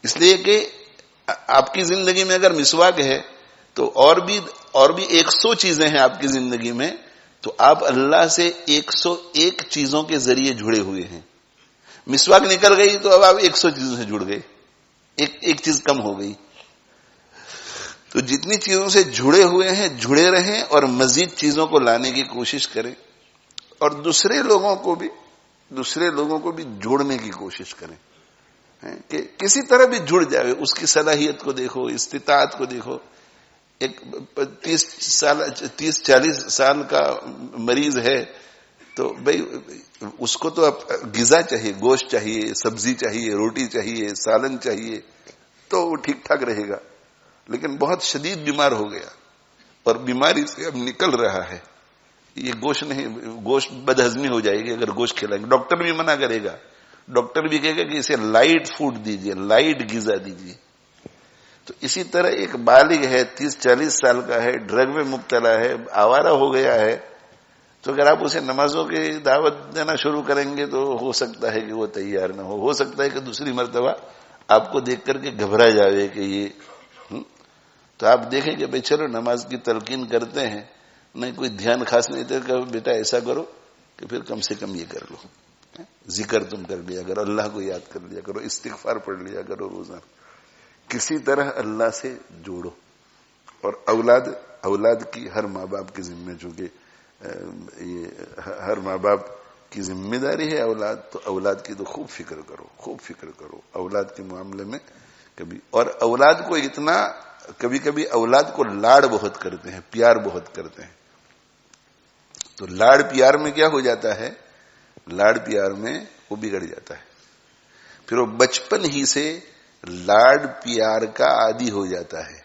اس لیے کہ آپ کی زندگی میں اگر مسواک ہے تو اور بھی 100 چیزیں ہیں آپ کی زندگی میں، تو آپ اللہ سے 101 چیزوں کے ذریعے جڑے ہوئے ہیں. مسواک نکل گئی تو اب آپ 100 چیزوں سے جڑ گئے، ایک چیز کم ہو گئی. تو جتنی چیزوں سے جڑے ہوئے ہیں جڑے رہیں اور مزید چیزوں کو لانے کی کوشش کریں، اور دوسرے لوگوں کو بھی جوڑنے کی کوشش کریں کہ کسی طرح بھی جڑ جائے. اس کی صلاحیت کو دیکھو، استطاعت کو دیکھو. ایک 30-40 سال کا مریض ہے تو بھئی اس کو تو غذا چاہیے، گوشت چاہیے، سبزی چاہیے، روٹی چاہیے، سالن چاہیے، تو وہ ٹھیک ٹھاک رہے گا. لیکن بہت شدید بیمار ہو گیا اور بیماری سے اب نکل رہا ہے. یہ گوشت بد ہضمی ہو جائے گی اگر گوشت کھلائیں گے. ڈاکٹر بھی منع کرے گا، ڈاکٹر بھی کہے گا کہ اسے لائٹ فوڈ دیجیے، لائٹ غذا دیجیے. تو اسی طرح ایک بالغ ہے، 30-40 سال کا ہے، ڈرگ میں مبتلا ہے، آوارہ ہو گیا ہے، تو اگر آپ اسے نمازوں کی دعوت دینا شروع کریں گے تو ہو سکتا ہے کہ وہ تیار نہ ہو سکتا ہے کہ دوسری مرتبہ آپ کو دیکھ کر کے گھبرا جاوے کہ یہ. تو آپ دیکھیں کہ بھئی چلو نماز کی تلقین کرتے ہیں، نہیں کوئی دھیان خاص نہیں تو کہ بیٹا ایسا کرو کہ پھر کم سے کم یہ کر لو، ذکر تم کر لیا کرو، اللہ کو یاد کر لیا کرو، استغفار پڑھ لیا کرو روزانہ. کسی طرح اللہ سے جوڑو. اور اولاد کی ہر ماں باپ کے ذمہ، چونکہ یہ ہر ماں باپ کی ذمہ داری ہے اولاد، تو اولاد کی تو خوب فکر کرو اولاد کے معاملے میں. اور اولاد کو اتنا، کبھی اولاد کو لاڑ بہت کرتے ہیں، پیار بہت کرتے ہیں. تو لاڑ پیار میں کیا ہو جاتا ہے، لاڑ پیار میں وہ بگڑ جاتا ہے. پھر وہ بچپن ہی سے لاڑ پیار کا عادی ہو جاتا ہے.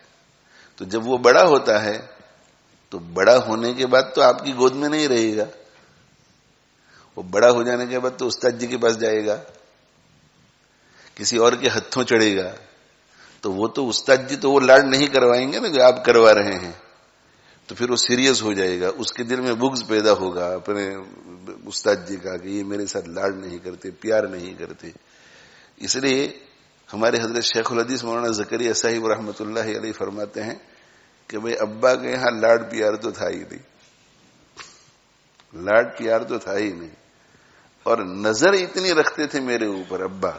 تو جب وہ بڑا ہوتا ہے تو بڑا ہونے کے بعد تو آپ کی گود میں نہیں رہے گا. وہ بڑا ہو جانے کے بعد تو استاد جی کے پاس جائے گا، کسی اور کے ہتھوں چڑھے گا. تو وہ تو استاد جی تو وہ لاڈ نہیں کروائیں گے نا جو آپ کروا رہے ہیں. تو پھر وہ سیریس ہو جائے گا، اس کے دل میں بغض پیدا ہوگا اپنے استاد جی کا کہ یہ میرے ساتھ لاڈ نہیں کرتے، پیار نہیں کرتے. اس لیے ہمارے حضرت شیخ الحدیث مولانا زکریا صاحب رحمۃ اللہ علیہ فرماتے ہیں کہ بھئی ابا کے یہاں لاڈ پیار تو تھا ہی نہیں، لاڈ پیار تو تھا ہی نہیں، اور نظر اتنی رکھتے تھے میرے اوپر ابا.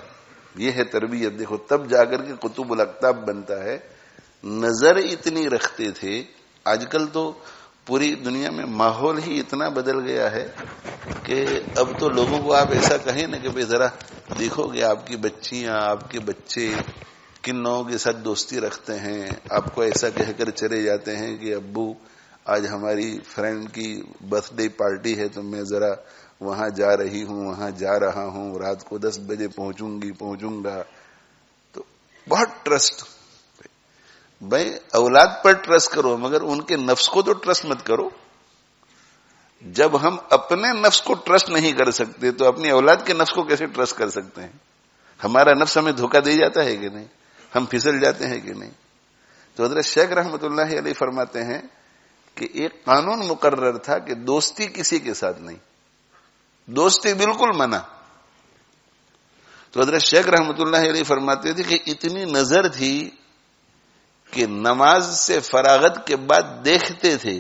یہ ہے تربیت. دیکھو تب جا کر کے قطب الاقطاب بنتا ہے. نظر اتنی رکھتے تھے. آج کل تو پوری دنیا میں ماحول ہی اتنا بدل گیا ہے کہ اب تو لوگوں کو آپ ایسا کہیں نا کہ بھئی ذرا دیکھو کہ آپ کی بچیاں، آپ کے بچے کن لوگوں کے ساتھ دوستی رکھتے ہیں. آپ کو ایسا کہہ کر چلے جاتے ہیں کہ ابو آج ہماری فرینڈ کی برتھ ڈے پارٹی ہے تو میں ذرا وہاں جا رہی ہوں، وہاں جا رہا ہوں، رات کو 10 بجے پہنچوں گا. تو بہت ٹرسٹ. بھائی اولاد پر ٹرسٹ کرو مگر ان کے نفس کو تو ٹرسٹ مت کرو. جب ہم اپنے نفس کو ٹرسٹ نہیں کر سکتے تو اپنی اولاد کے نفس کو کیسے ٹرسٹ کر سکتے ہیں؟ ہمارا نفس ہمیں دھوکہ دے جاتا ہے کہ نہیں؟ ہم پھسل جاتے ہیں کہ نہیں. تو حضرت شیخ رحمت اللہ علیہ فرماتے ہیں کہ ایک قانون مقرر تھا کہ دوستی کسی کے ساتھ نہیں، دوستی بالکل منع. تو حضرت شیخ رحمت اللہ علیہ فرماتے تھے کہ اتنی نظر تھی کہ نماز سے فراغت کے بعد دیکھتے تھے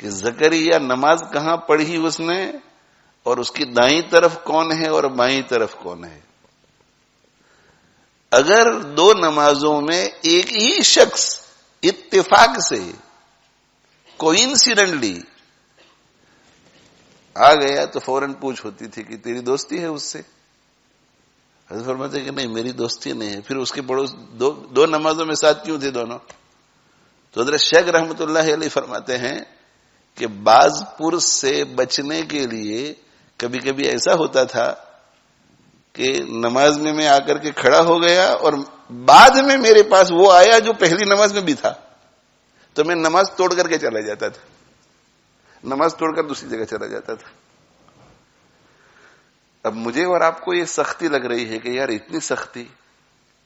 کہ زکریا نماز کہاں پڑھی اس نے، اور اس کی دائیں طرف کون ہے اور بائیں طرف کون ہے. اگر دو نمازوں میں ایک ہی شخص اتفاق سے کوئنسیڈنٹلی آ گیا تو فوراً پوچھ ہوتی تھی کہ تیری دوستی ہے اس سے. حضرت فرماتے کہ نہیں میری دوستی نہیں ہے. پھر اس کے پڑوس دو نمازوں میں ساتھ کیوں تھے دونوں؟ تو حضرت شیخ رحمت اللہ علیہ فرماتے ہیں کہ باز پرس سے بچنے کے لیے کبھی کبھی ایسا ہوتا تھا کہ نماز میں آ کر کے کھڑا ہو گیا اور بعد میں میرے پاس وہ آیا جو پہلی نماز میں بھی تھا، تو میں نماز توڑ کر کے چلا جاتا تھا، نماز توڑ کر دوسری جگہ چلا جاتا تھا. اب مجھے اور آپ کو یہ سختی لگ رہی ہے کہ یار اتنی سختی،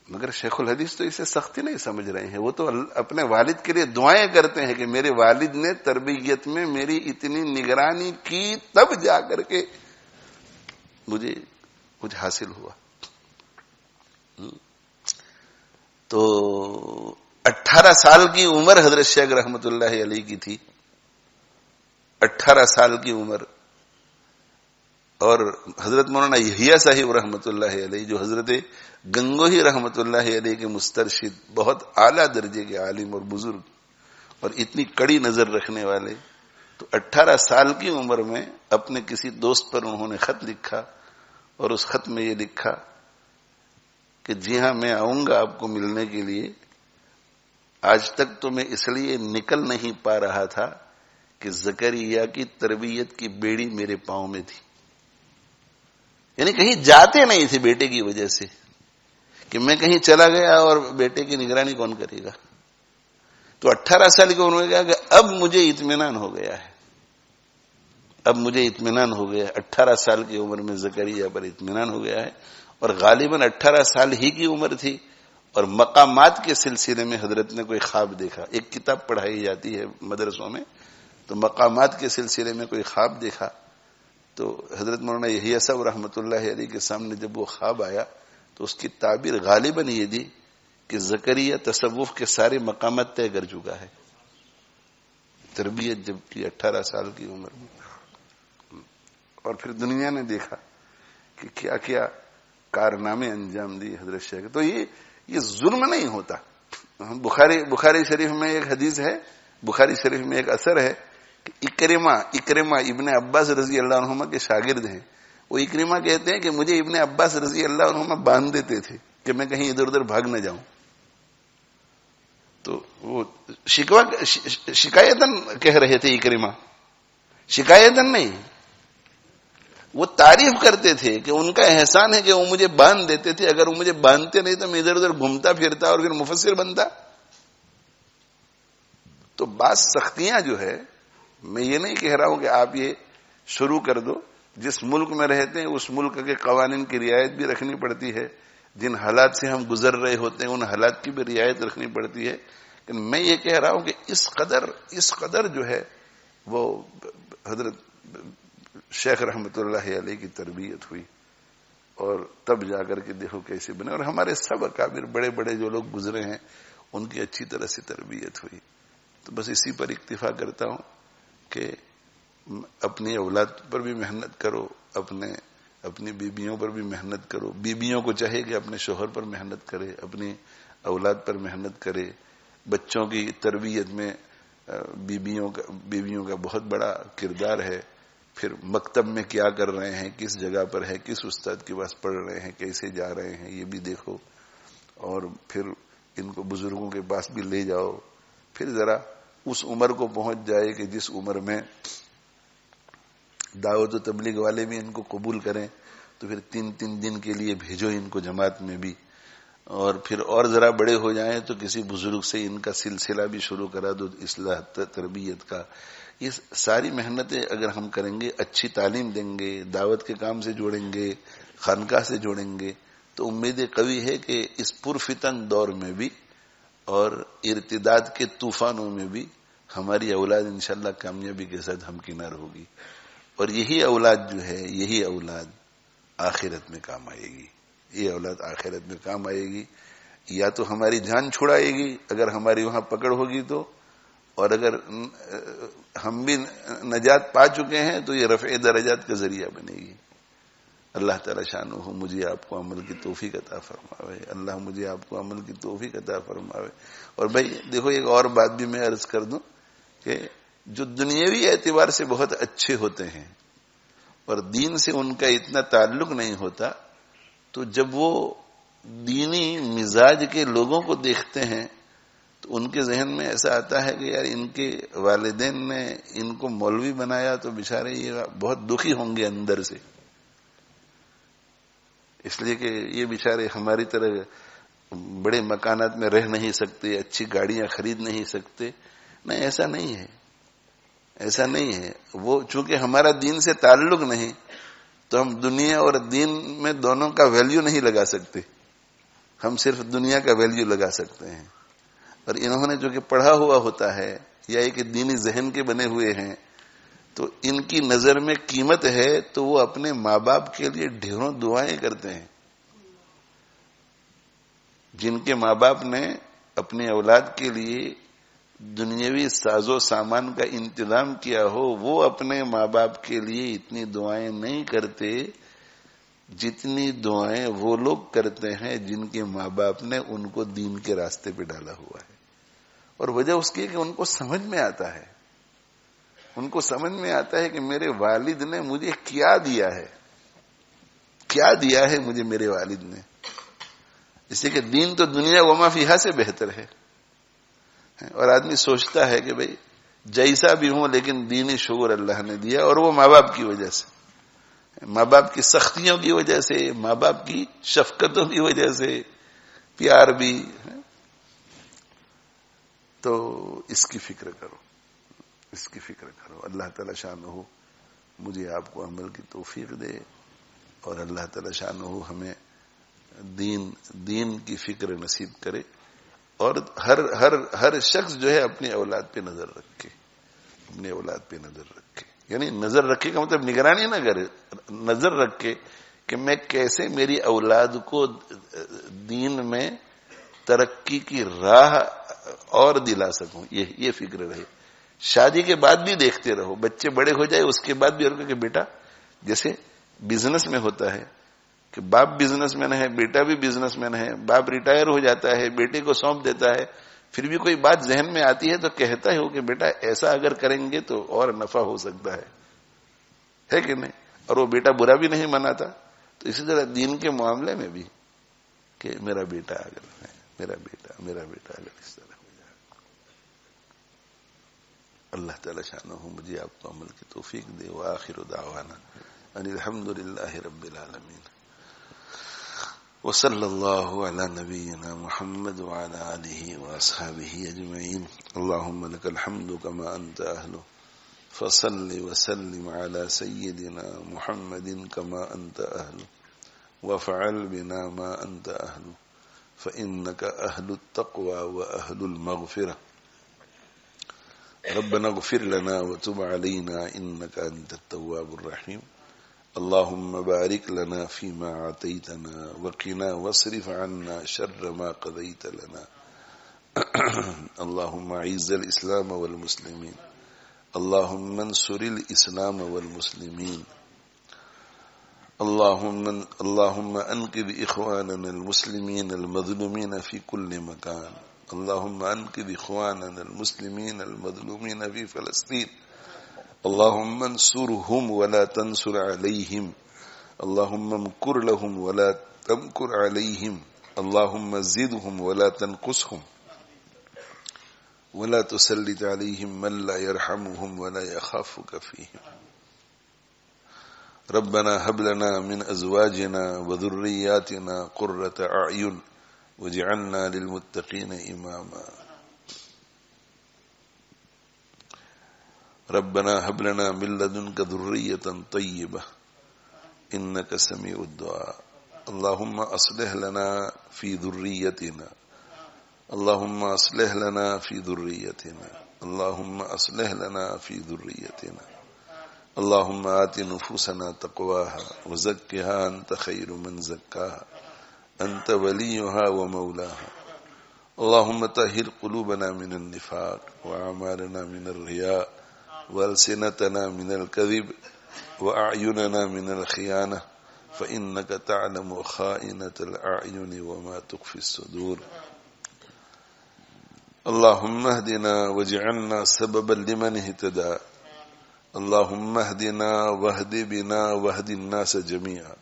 مگر شیخ الحدیث تو اسے سختی نہیں سمجھ رہے ہیں. وہ تو اپنے والد کے لیے دعائیں کرتے ہیں کہ میرے والد نے تربیت میں میری اتنی نگرانی کی تب جا کر کے مجھے کچھ حاصل ہوا. تو 18 سال کی عمر حضرت شیخ رحمت اللہ علیہ کی تھی، 18 سال کی عمر. اور حضرت مولانا یحییٰ صاحب رحمت اللہ علیہ جو حضرت گنگوہی رحمت اللہ علیہ کے مسترشد، بہت اعلیٰ درجے کے عالم اور بزرگ اور اتنی کڑی نظر رکھنے والے، تو 18 سال کی عمر میں اپنے کسی دوست پر انہوں نے خط لکھا اور اس خط میں یہ لکھا کہ جی ہاں میں آؤں گا آپ کو ملنے کے لیے، آج تک تو میں اس لیے نکل نہیں پا رہا تھا کہ زکریا کی تربیت کی بیڑی میرے پاؤں میں تھی. یعنی کہیں جاتے نہیں تھے بیٹے کی وجہ سے کہ میں کہیں چلا گیا اور بیٹے کی نگرانی کون کرے گا. تو 18 سال کی عمر میں کہا کہ اب مجھے اطمینان ہو گیا ہے، اب مجھے اطمینان ہو گیا. 18 سال کی عمر میں زکریا پر اطمینان ہو گیا ہے، اور غالباً 18 سال ہی کی عمر تھی. اور مقامات کے سلسلے میں حضرت نے کوئی خواب دیکھا. ایک کتاب پڑھائی جاتی ہے مدرسوں میں، تو مقامات کے سلسلے میں کوئی خواب دیکھا. تو حضرت مولانا یحییٰ صاحب رحمۃ اللہ علیہ کے سامنے جب وہ خواب آیا تو اس کی تعبیر غالباً یہ دی کہ زکریا تصوف کے سارے مقامات طے کر چکا ہے، تربیت جب کی 18 سال کی عمر میں. اور پھر دنیا نے دیکھا کہ کیا کیا کارنامے انجام دیے حضرت شیخ. تو یہ ظلم نہیں ہوتا. بخاری شریف میں ایک حدیث ہے، بخاری شریف میں ایک اثر ہے کہ اکرمہ ابن عباس رضی اللہ عنہما کے شاگرد ہیں. وہ اکرمہ کہتے ہیں کہ مجھے ابن عباس رضی اللہ عنہما باندھ دیتے تھے کہ میں کہیں ادھر ادھر بھاگ نہ جاؤں. تو وہ شکایتاً کہہ رہے تھے اکرمہ، شکایتاً نہیں، وہ تعریف کرتے تھے کہ ان کا احسان ہے کہ وہ مجھے باندھ دیتے تھے. اگر وہ مجھے باندھتے نہیں تو میں ادھر ادھر گھومتا پھرتا اور پھر مفسر بنتا. تو بعض سختیاں جو ہے، میں یہ نہیں کہہ رہا ہوں کہ آپ یہ شروع کر دو. جس ملک میں رہتے ہیں اس ملک کے قوانین کی رعایت بھی رکھنی پڑتی ہے، جن حالات سے ہم گزر رہے ہوتے ہیں ان حالات کی بھی رعایت رکھنی پڑتی ہے. لیکن میں یہ کہہ رہا ہوں کہ اس قدر جو ہے وہ حضرت شیخ رحمت اللہ علیہ کی تربیت ہوئی، اور تب جا کر کے دیکھو کیسے بنے. اور ہمارے سب اکابر بڑے بڑے جو لوگ گزرے ہیں ان کی اچھی طرح سے تربیت ہوئی. تو بس اسی پر اکتفا کرتا ہوں کہ اپنی اولاد پر بھی محنت کرو، اپنی بیویوں پر بھی محنت کرو. بیویوں کو چاہے کہ اپنے شوہر پر محنت کرے، اپنی اولاد پر محنت کرے. بچوں کی تربیت میں بیویوں کا بہت بڑا کردار ہے. پھر مکتب میں کیا کر رہے ہیں، کس جگہ پر ہے، کس استاد کے پاس پڑھ رہے ہیں، کیسے جا رہے ہیں، یہ بھی دیکھو. اور پھر ان کو بزرگوں کے پاس بھی لے جاؤ. پھر ذرا اس عمر کو پہنچ جائے کہ جس عمر میں دعوت و تبلیغ والے بھی ان کو قبول کریں، تو پھر 3 دن کے لیے بھیجو ان کو جماعت میں بھی. اور پھر اور ذرا بڑے ہو جائیں تو کسی بزرگ سے ان کا سلسلہ بھی شروع کرا دو اصلاح تربیت کا. یہ ساری محنتیں اگر ہم کریں گے، اچھی تعلیم دیں گے، دعوت کے کام سے جوڑیں گے، خانقاہ سے جوڑیں گے، تو امید قوی ہے کہ اس پرفتن دور میں بھی اور ارتداد کے طوفانوں میں بھی ہماری اولاد انشاءاللہ کامیابی کے ساتھ ہمکنار ہوگی، اور یہی اولاد جو ہے، یہی اولاد آخرت میں کام آئے گی. یہ اولاد آخرت میں کام آئے گی، یا تو ہماری جان چھڑائے گی اگر ہماری وہاں پکڑ ہوگی تو، اور اگر ہم بھی نجات پا چکے ہیں تو یہ رفع درجات کا ذریعہ بنے گی. اللہ تعالی شانہ مجھے آپ کو عمل کی توفیق عطا فرماوے. اللہ مجھے آپ کو عمل کی توفیق عطا فرماوے. اور بھائی دیکھو، ایک اور بات بھی میں عرض کر دوں کہ جو دنیاوی اعتبار سے بہت اچھے ہوتے ہیں اور دین سے ان کا اتنا تعلق نہیں ہوتا، تو جب وہ دینی مزاج کے لوگوں کو دیکھتے ہیں تو ان کے ذہن میں ایسا آتا ہے کہ یار ان کے والدین نے ان کو مولوی بنایا تو بیچارے یہ بہت دکھی ہوں گے اندر سے، اس لیے کہ یہ بیچارے ہماری طرح بڑے مکانات میں رہ نہیں سکتے، اچھی گاڑیاں خرید نہیں سکتے. نہیں، ایسا نہیں ہے، ایسا نہیں ہے. وہ چونکہ ہمارا دین سے تعلق نہیں تو ہم دنیا اور دین میں دونوں کا ویلیو نہیں لگا سکتے، ہم صرف دنیا کا ویلیو لگا سکتے ہیں. اور انہوں نے جو کہ پڑھا ہوا ہوتا ہے یا ایک دینی ذہن کے بنے ہوئے ہیں تو ان کی نظر میں قیمت ہے، تو وہ اپنے ماں باپ کے لیے ڈھیروں دعائیں کرتے ہیں. جن کے ماں باپ نے اپنی اولاد کے لیے دنیاوی ساز و سامان کا انتظام کیا ہو، وہ اپنے ماں باپ کے لیے اتنی دعائیں نہیں کرتے جتنی دعائیں وہ لوگ کرتے ہیں جن کے ماں باپ نے ان کو دین کے راستے پہ ڈالا ہوا ہے. اور وجہ اس کی کہ ان کو سمجھ میں آتا ہے، ان کو سمجھ میں آتا ہے کہ میرے والد نے مجھے کیا دیا ہے، کیا دیا ہے مجھے میرے والد نے. اس لیے کہ دین تو دنیا وما فیہا سے بہتر ہے. اور آدمی سوچتا ہے کہ بھئی جیسا بھی ہوں لیکن دینی شعور اللہ نے دیا، اور وہ ماں باپ کی وجہ سے، ماں باپ کی سختیوں کی وجہ سے، ماں باپ کی شفقتوں کی وجہ سے، پیار بھی. تو اس کی فکر کرو، اس کی فکر کرو. اللہ تعالی شانہ مجھے آپ کو عمل کی توفیق دے، اور اللہ تعالی شانہ ہمیں دین کی فکر نصیب کرے. اور ہر شخص جو ہے اپنی اولاد پہ نظر رکھے، اپنی اولاد پہ نظر رکھے. یعنی نظر رکھے کا مطلب نگرانی نہ کرے، نظر رکھے کہ میں کیسے میری اولاد کو دین میں ترقی کی راہ اور دلا سکوں، یہ فکر رہے. شادی کے بعد بھی دیکھتے رہو، بچے بڑے ہو جائے اس کے بعد بھی، اور کہ بیٹا جیسے بزنس میں ہوتا ہے کہ باپ بزنس مین ہے، بیٹا بھی بزنس مین ہے، باپ ریٹائر ہو جاتا ہے، بیٹے کو سونپ دیتا ہے، پھر بھی کوئی بات ذہن میں آتی ہے تو کہتا ہے کہ بیٹا ایسا اگر کریں گے تو اور نفع ہو سکتا ہے کہ نہیں، اور وہ بیٹا برا بھی نہیں مناتا. تو اسی طرح دین کے معاملے میں بھی کہ میرا بیٹا اگر ہے، میرا بیٹا اگر اس طرح ہو جائے. اللہ تعالی شانہ مجھے آپ کو عمل کی توفیق دے. وآخر دعوانا ان الحمد للہ رب العالمین. وصلی اللہ علی نبینا محمد وعلی آلہ واصحابہ اجمعین. اللہم لک الحمد کما انت اہلہ فصل وسلم علی سیدنا محمد کما انت اہلہ وفعل بنا ما انت اہلہ فإنک اہل التقوى واہل المغفرہ. ربنا اغفر لنا وتب علينا انك انت التواب الرحيم. اللهم بارك لنا فيما اعطيتنا وقنا واصرف عنا شر ما قضيت لنا. اللهم اعز الاسلام والمسلمين. اللهم انصر الاسلام والمسلمين. اللهم انقذ اخواننا المسلمين المظلومين في كل مكان. اللهم انقذ اخواننا المسلمين المظلومين في فلسطين. اللهم انصرهم ولا تنصر عليهم. اللهم امكر لهم ولا تمكر عليهم. اللهم زدهم ولا تنقصهم ولا تسلط عليهم من لا يرحمهم ولا يخافك فيهم. ربنا هب لنا من ازواجنا وذرياتنا قرة اعين وجعلنا للمتقين اماما. ربنا هب لنا من لدنك ذرية طيبة انك سميع الدعاء. اللهم أصلح لنا في ذريتنا اللهم أصلح لنا في ذريتنا اللهم أصلح لنا في ذريتنا اللهم آت نفوسنا تقواها وزكها أنت خير من زكاها أنت وليها ومولاها اللهم طهر قلوبنا من النفاق وأعمالنا من الرياء وألسنتنا من الكذب وأعيننا من الخيانة فإنك تعلم خائنة الأعين وما تخفي الصدور اللهم اهدنا واجعلنا سببا لمن اهتدى اللهم اهدنا واهد بنا واهد الناس جميعا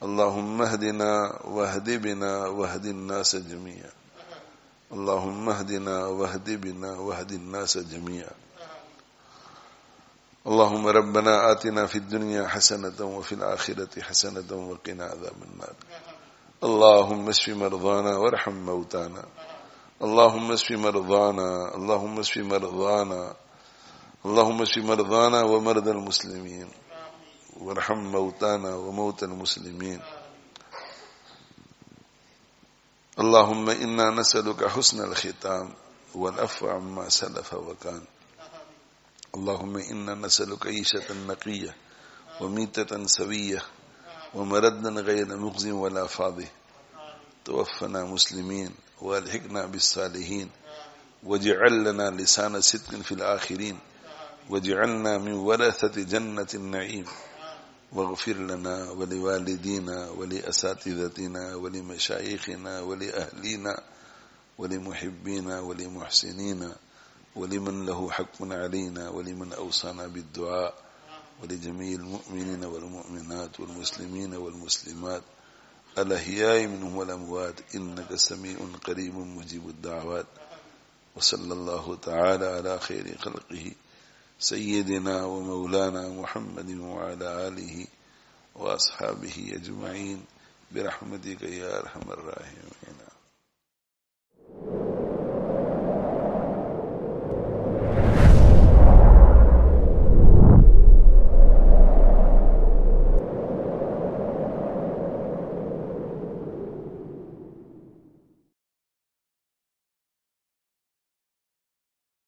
اللهم اهدنا واهد بنا واهد الناس جميعا اللهم اهدنا واهد بنا واهد الناس جميعا اللهم ربنا آتنا في الدنيا حسنة وفي الآخرة حسنة وقنا عذاب النار اللهم اشف مرضانا وارحم موتانا اللهم اشف مرضانا اللهم اشف مرضانا اللهم اشف مرضانا ومرضى المسلمين وارحم موتانا وموتى المسلمين اللهم إنا نسألك حسن الختام والعفو عما سلف وكان اللهم إنا نسألك عيشة نقية وميتة سوية ومردا غير مخز ولا فاضح توفنا مسلمين والحقنا بالصالحين واجعل لنا لسان صدق في الآخرين واجعلنا من ورثة جنة النعيم واغفر لنا ولوالدينا ولأساتذتنا ولمشايخنا ولأهلينا ولمحبينا ولمحسنينا ولمن له حق علينا ولمن أوصانا بالدعاء ولجميع المؤمنين والمؤمنات والمسلمين والمسلمات الأحياء منهم والأموات إنك سميع قريب مجيب الدعوات وصلى الله تعالى على خير خلقه سيدنا ومولانا محمد وعلى آله وأصحابه أجمعين برحمتك يا أرحم الراحمين.